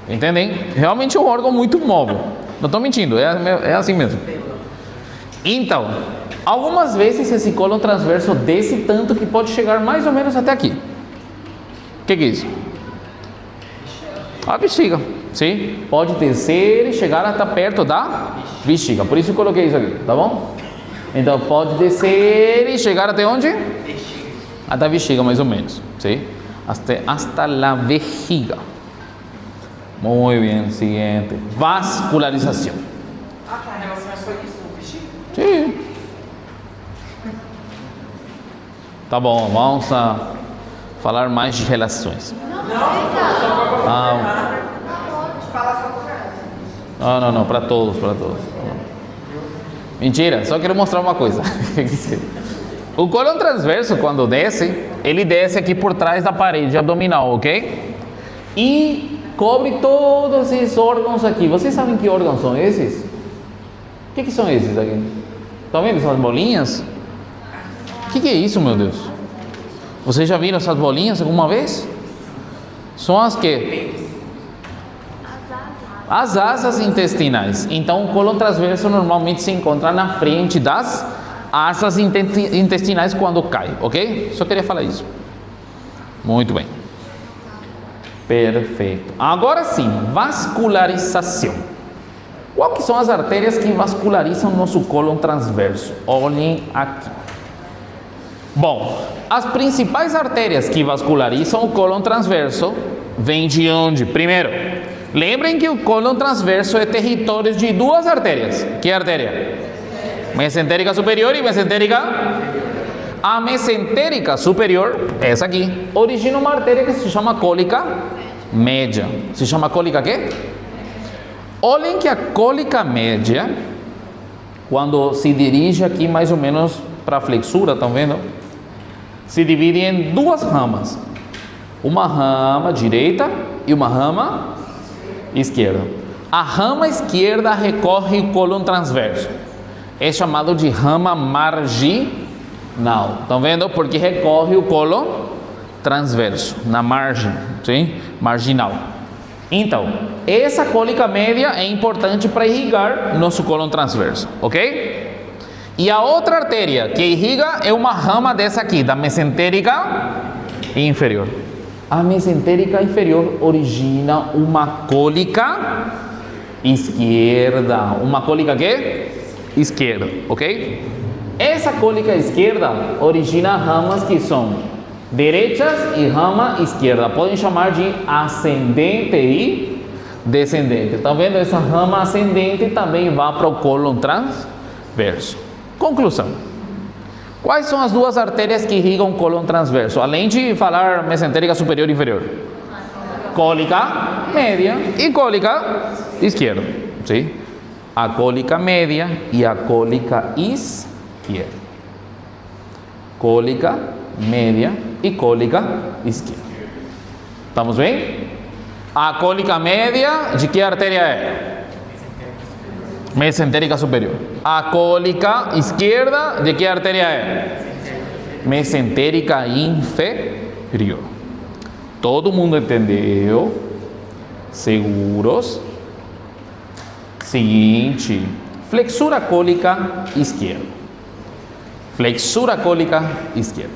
Entendem? Realmente é um órgão muito móvel. Não estou mentindo, é assim mesmo. Então, algumas vezes esse cólon transverso desce tanto que pode chegar mais ou menos até aqui. O que é isso? A bexiga. Sim? Pode descer e chegar até perto da bexiga. Por isso eu coloquei isso aqui, tá bom? Então pode descer e chegar até onde? Até a bexiga, mais ou menos. Sim? Hasta la vejiga. Muito bem, seguinte. Vascularização. A relação é só isso, o bexiga? Sim. Tá bom, vamos falar mais de relações. Não, para todos. Mentira, só quero mostrar uma coisa. O cólon transverso, quando desce, ele desce aqui por trás da parede abdominal, ok? E cobre todos esses órgãos aqui. Vocês sabem que órgãos são esses? O que são esses aqui? Estão vendo essas bolinhas? O que é isso, meu Deus? Vocês já viram essas bolinhas alguma vez? São as que? As asas intestinais. Então o cólon transverso normalmente se encontra na frente das asas intestinais quando cai, ok? Só queria falar isso. Muito bem. Perfeito. Agora sim, vascularização. Qual que são as artérias que vascularizam o nosso cólon transverso? Olhem aqui. Bom, as principais artérias que vascularizam o cólon transverso vêm de onde? Primeiro, lembrem que o cólon transverso é território de duas artérias. Que artéria? Mesentérica superior e mesentérica. A mesentérica superior, essa aqui, origina uma artéria que se chama cólica média. Se chama cólica quê? Olhem que a cólica média quando se dirige aqui mais ou menos para a flexura, estão vendo? Se divide em duas ramas. Uma rama direita e uma rama esquerda. A rama esquerda recorre o cólon transverso. É chamado de rama marginal. Estão vendo? Porque recorre o cólon transverso, na margem, sim? Marginal. Então, essa cólica média é importante para irrigar nosso cólon transverso, ok? E a outra artéria que irriga é uma rama dessa aqui, da mesentérica inferior. A mesentérica inferior origina uma cólica esquerda. Uma cólica que? Esquerda, ok? Essa cólica esquerda origina ramas que são direitas e rama esquerda. Podem chamar de ascendente e descendente. Estão vendo? Essa rama ascendente também vai para o cólon transverso. Conclusão. Quais são as duas artérias que irrigam o cólon transverso? Além de falar mesentérica superior e inferior. Cólica média e cólica esquerda. Sim? A cólica média e a cólica esquerda. Cólica média e cólica esquerda. Estamos bem? A cólica média, de que artéria é? Mesentérica superior. A cólica esquerda, de que artéria é? Mesentérica inferior. Todo mundo entendeu? Seguros? Seguinte, flexura cólica esquerda. Flexura cólica esquerda.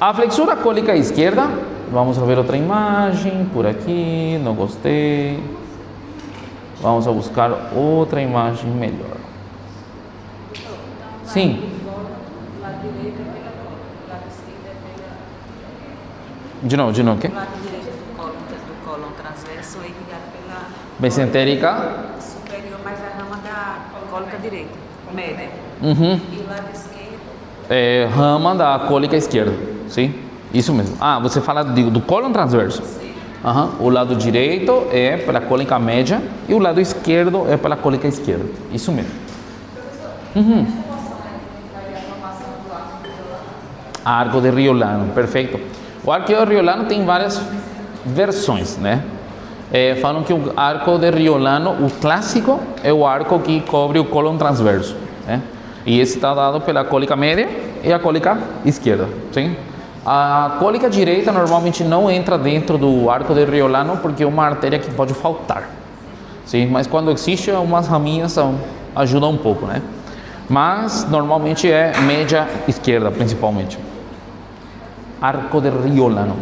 A flexura cólica esquerda, vamos a ver outra imagem por aqui, não gostei. Vamos a buscar outra imagem melhor. Sim. De novo, o quê? O lado direito do cólon transverso é irrigado pela Mesentérica superior, mas a rama da cólica direita, média. Uhum. E o lado esquerdo É rama da cólica esquerda. Sim, isso mesmo. Ah, você fala do cólon transverso. Uhum. O lado direito é pela cólica média e o lado esquerdo é pela cólica esquerda. Isso mesmo. Uhum. Arco de Riolano, perfeito. O arco de Riolano tem várias versões, né? Falam que o arco de Riolano, o clássico, é o arco que cobre o cólon transverso, né? E esse está dado pela cólica média e a cólica esquerda, sim? A cólica direita normalmente não entra dentro do arco de Riolano porque é uma artéria que pode faltar, sim? Mas quando existe, umas raminhas ajudam um pouco, né? Mas normalmente é média esquerda, principalmente. Arco de Riolano.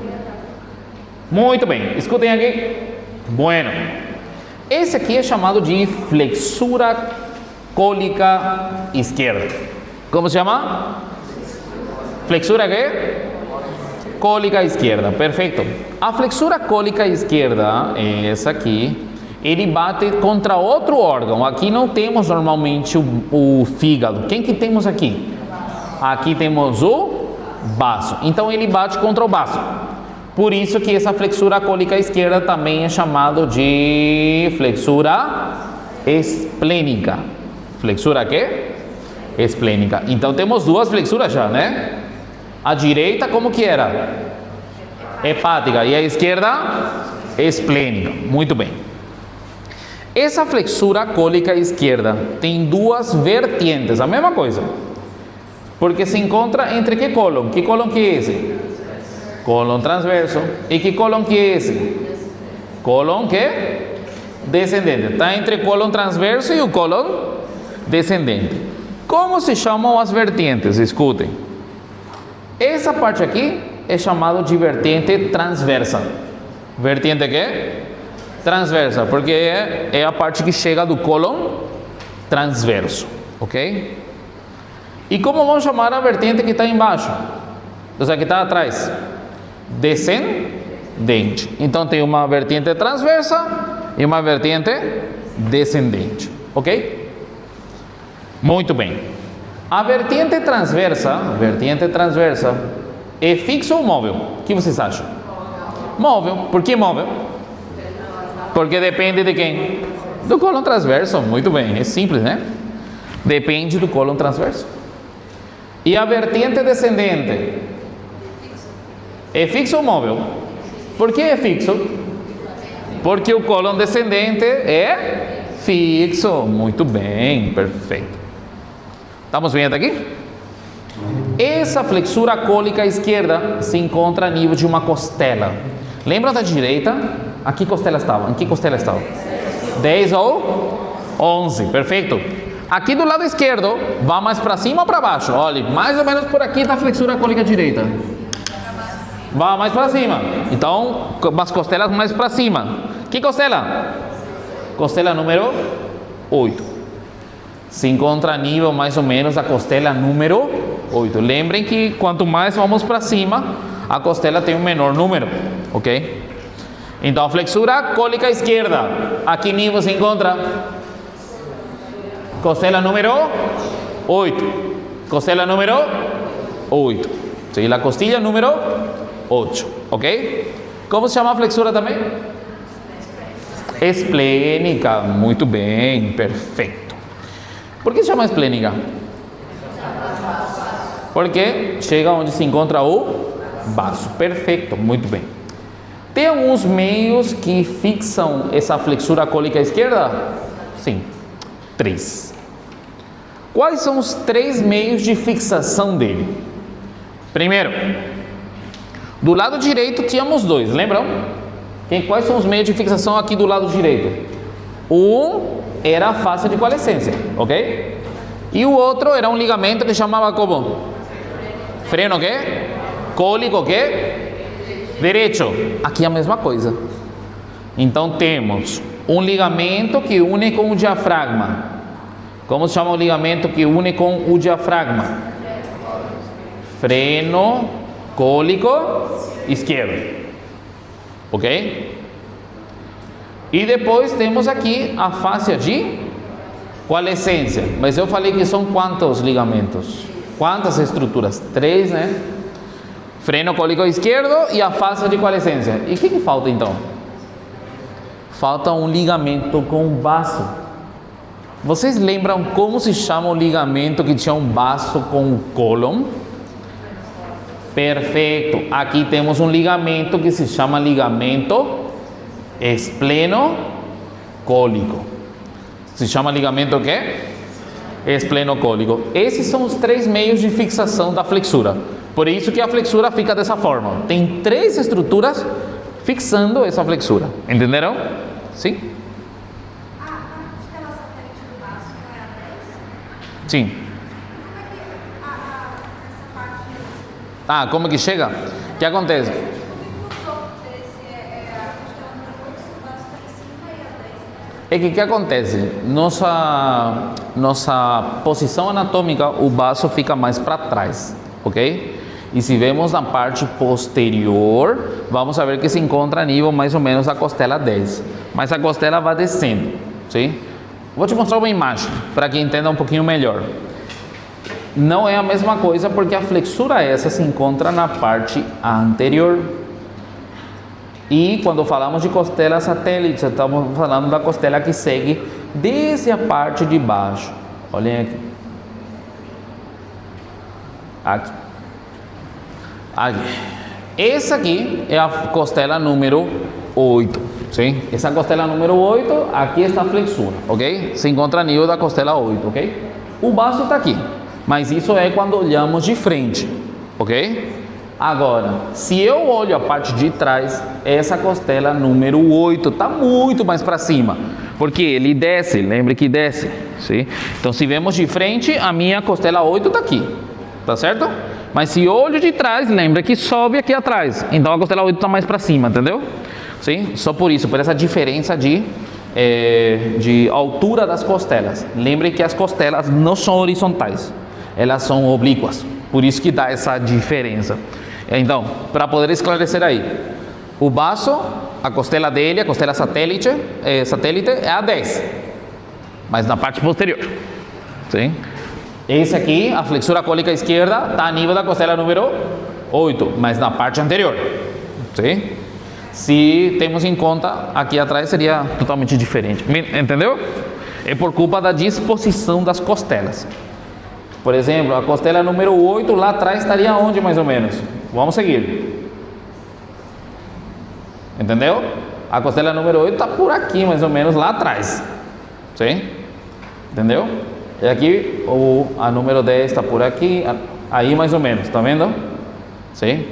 Muito bem, escutem aqui. Bueno, esse aqui é chamado de flexura cólica esquerda. Como se chama? Flexura quê? Cólica esquerda, perfeito. A flexura cólica esquerda, essa aqui, ele bate contra outro órgão. Aqui não temos normalmente o fígado. Quem que temos aqui? Aqui temos o baço. Então ele bate contra o baço. Por isso que essa flexura cólica esquerda também é chamado de flexura esplênica. Flexura quê? Esplênica. Então temos duas flexuras já, né? A direita como que era? Hepática. E a esquerda? Esplênica. Muito bem. Essa flexura cólica esquerda tem duas vertientes, a mesma coisa. Porque se encontra entre que cólon? Que cólon que é esse? Cólon transverso. E que cólon que é esse? Cólon que? Descendente. Está entre o cólon transverso e o cólon descendente. Como se chamam as vertentes? Escutem. Essa parte aqui é chamada de vertente transversa. Vertente que? Transversa, porque é a parte que chega do cólon transverso, ok? E como vamos chamar a vertente que está embaixo? Ou seja, que está atrás? Descendente. Então tem uma vertente transversa e uma vertente descendente, ok? Muito bem. A vertente transversa é fixa ou móvel? O que vocês acham? Móvel. Por que móvel? Porque depende de quem? Do cólon transverso. Muito bem, é simples, né? Depende do cólon transverso. E a vertente descendente? É fixo ou móvel? Por que é fixo? Porque o cólon descendente é fixo. Muito bem, perfeito. Estamos bem até aqui? Essa flexura cólica esquerda se encontra a nível de uma costela. Lembra da direita? Aqui costela estava. Em que costela estava? 10 ou 11, perfeito. Aqui do lado esquerdo, vai mais para cima ou para baixo? Olha, mais ou menos por aqui está a flexura cólica direita. Vai mais para cima. Então, as costelas mais para cima. Que costela? Costela número 8. Se encontra a nível mais ou menos da costela número 8. Lembrem que quanto mais vamos para cima, a costela tem um menor número, ok? Então, a flexura cólica esquerda, a que nível se encontra? Costela número 8. Costela número 8. Sim, a costilla número 8, ok? Como se chama a flexura também? Esplênica. Muito bem, perfeito. Por que se chama esplênica? Porque chega onde se encontra o baço. Perfeito, muito bem. Tem alguns meios que fixam essa flexura cólica esquerda? Sim, 3. Quais são os 3 meios de fixação dele? Primeiro, do lado direito tínhamos 2, lembram? Quais são os meios de fixação aqui do lado direito? Um era a face de coalescência, ok? E o outro era um ligamento que chamava como? Freno quê? Cólico quê? Direito. Aqui é a mesma coisa. Então temos um ligamento que une com o diafragma. Como se chama o ligamento que une com o diafragma? Freno cólico esquerdo. Ok? E depois temos aqui a fáscia de coalescência. Mas eu falei que são quantos ligamentos? Quantas estruturas? 3, né? Freno cólico esquerdo e a fáscia de coalescência. E o que falta então? Falta um ligamento com baço. Vocês lembram como se chama o ligamento que tinha um baço com o cólon? Perfeito. Aqui temos um ligamento que se chama ligamento esplenocólico. Se chama ligamento o quê? Esplenocólico. Esses são os 3 meios de fixação da flexura. Por isso que a flexura fica dessa forma. Tem 3 estruturas fixando essa flexura. Entenderam? Sim? Sim. Como que chega? O que acontece? É que o que acontece? Nossa posição anatômica, o baço fica mais para trás, ok? E se vemos na parte posterior, vamos ver que se encontra a nível mais ou menos da costela 10. Mas a costela vai descendo, sim? Vou te mostrar uma imagem para que entenda um pouquinho melhor. Não é a mesma coisa porque a flexura essa se encontra na parte anterior. E quando falamos de costela satélite, estamos falando da costela que segue desde a parte de baixo. Olhem aqui. Aqui. Essa aqui é a costela número 8. Sim? Essa costela número 8, aqui está a flexura, ok? Se encontra a nível da costela 8, ok? O baço está aqui, mas isso é quando olhamos de frente, ok? Agora, se eu olho a parte de trás, essa costela número 8 está muito mais para cima, porque ele desce, lembre que desce, sim? Então, se vemos de frente, a minha costela 8 está aqui, tá certo? Mas se olho de trás, lembra que sobe aqui atrás, então a costela 8 está mais para cima, entendeu? Sim? Só por isso, por essa diferença de altura das costelas. Lembre que as costelas não são horizontais, elas são oblíquas, por isso que dá essa diferença. Então, para poder esclarecer aí, o baço, a costela dele, a costela satélite é a 10, mas na parte posterior. Sim? Esse aqui, a flexura cólica esquerda, está a nível da costela número 8, mas na parte anterior. Sim? Se temos em conta, aqui atrás seria totalmente diferente. Entendeu? É por culpa da disposição das costelas. Por exemplo, a costela número 8 lá atrás estaria onde mais ou menos? Vamos seguir. Entendeu? A costela número 8 está por aqui mais ou menos lá atrás. Sim? Entendeu? E aqui a número 10 está por aqui, aí mais ou menos, tá vendo? Sim?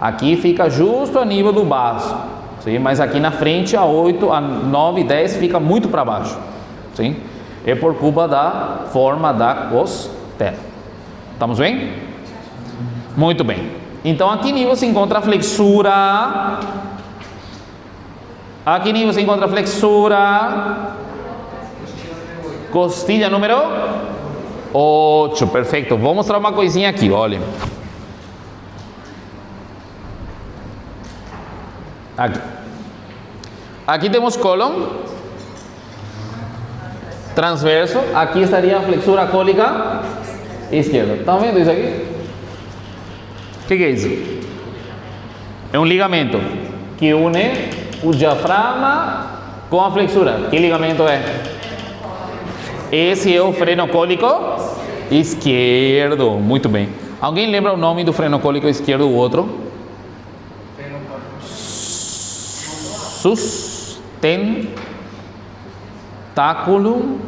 Aqui fica justo a nível do baço. Sim? Mas aqui na frente a 8, a 9 e 10 fica muito para baixo. Sim? É por culpa da forma da costela. Estamos bem? Muito bem. Então, a que nível se encontra a flexura? A que nível se encontra a flexura? Costilha número 8. Perfeito. Vou mostrar uma coisinha aqui, olha. Aqui temos cólon transverso. Aqui estaria a flexura cólica esquerda. Estão vendo isso aqui? O que é isso? É um ligamento que une o diafragma com a flexura. Que ligamento é? Esse é o freno cólico esquerdo. Muito bem. Alguém lembra o nome do freno cólico esquerdo, o outro? Sustentáculo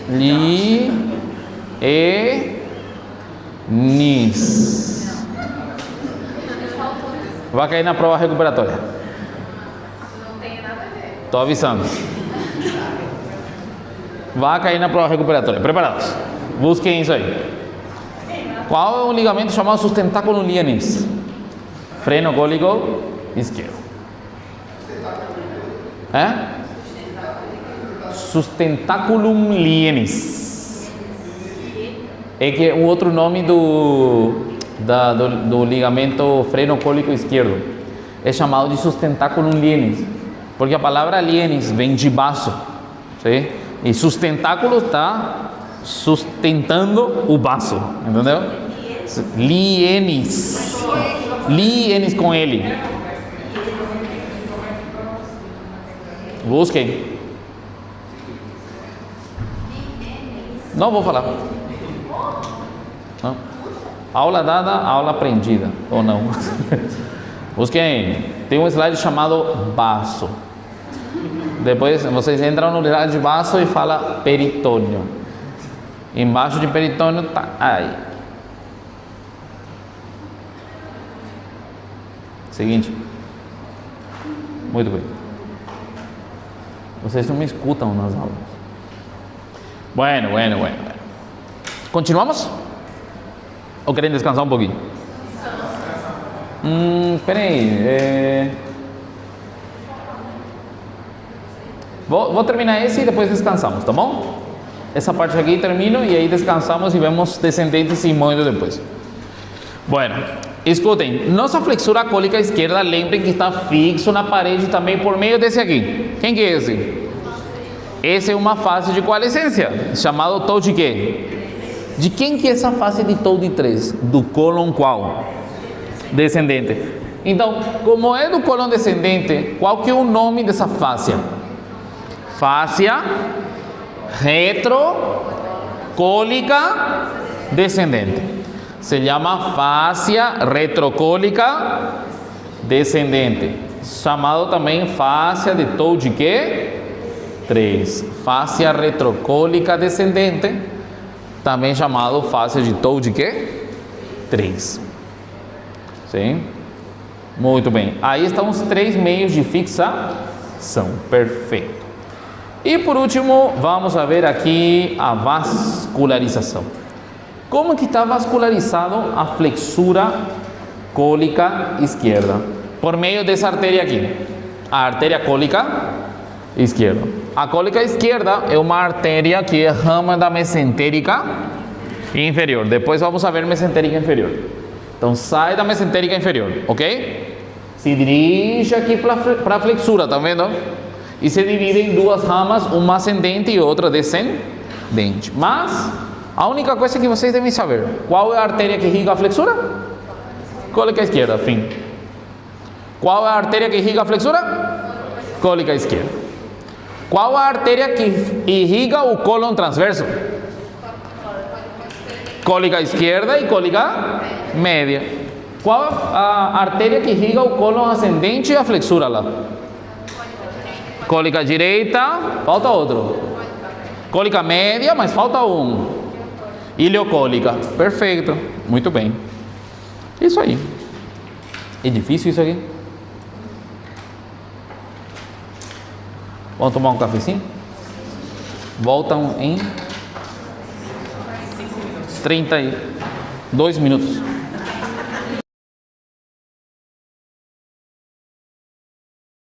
lienis. Vai cair na prova recuperatória. Não tem nada a ver. Estou avisando. Vai cair na prova recuperatória. Preparados? Busquem isso aí. Qual é o ligamento chamado sustentáculo lienis? Freno cólico esquerdo. Sustentaculum lienis. É que é um outro nome do ligamento freno cólico esquerdo. É chamado de sustentáculum lienis, porque a palavra lienis vem de baço, sim? E sustentáculo está sustentando o baço, entendeu? Lienis. Lienis com ele. Busquem. Não vou falar. Não. Aula dada, aula aprendida. Ou não. Busquem. Tem um slide chamado baço. Depois vocês entram no slide de baço e fala peritônio. Embaixo de peritônio tá aí. Seguinte. Muito bem. Vocês não me escutam nas aulas. Bueno. Continuamos? Ou querem descansar um pouquinho? Espera aí. Vou terminar esse e depois descansamos, tá bom? Essa parte aqui termino e aí descansamos e vemos descendentes e movimentos depois. Bueno, escutem. Nossa flexura cólica esquerda, lembrem que está fixo na parede também por meio desse aqui. Quem que é esse? Essa é uma face de qual essência? Chamado TOU de quê? De quem que é essa face de TOU de 3? Do cólon qual? Descendente. Então, como é do cólon descendente, qual que é o nome dessa fáscia? Fáscia retrocólica descendente. Se chama fáscia retrocólica descendente. Chamado também fáscia de TOU de quê? 3. Fáscia retrocólica descendente, também chamado fáscia de TOU de quê? 3. Sim? Muito bem. Aí estão os 3 meios de fixação. Perfeito. E por último, vamos a ver aqui a vascularização. Como que está vascularizado a flexura cólica esquerda? Por meio dessa artéria aqui. A artéria cólica esquerda. A cólica esquerda é uma artéria que é rama da mesentérica inferior. Depois vamos a ver mesentérica inferior. Então sai da mesentérica inferior, ok? Se dirige aqui para a flexura, tá vendo? E se divide em 2 ramas, uma ascendente e outra descendente. Mas a única coisa que vocês devem saber: qual é a artéria que irriga a flexura? Cólica esquerda, fim. Qual é a artéria que irriga a flexura? Cólica esquerda. Qual a artéria que irriga o cólon transverso? Cólica esquerda e cólica média. Qual a artéria que irriga o cólon ascendente e a flexura lá? Cólica direita, falta outro. Cólica média, mas falta um. Ileocólica. Perfeito. Muito bem. Isso aí. É difícil isso aqui? Vamos tomar um cafezinho? Voltam em 32 minutos.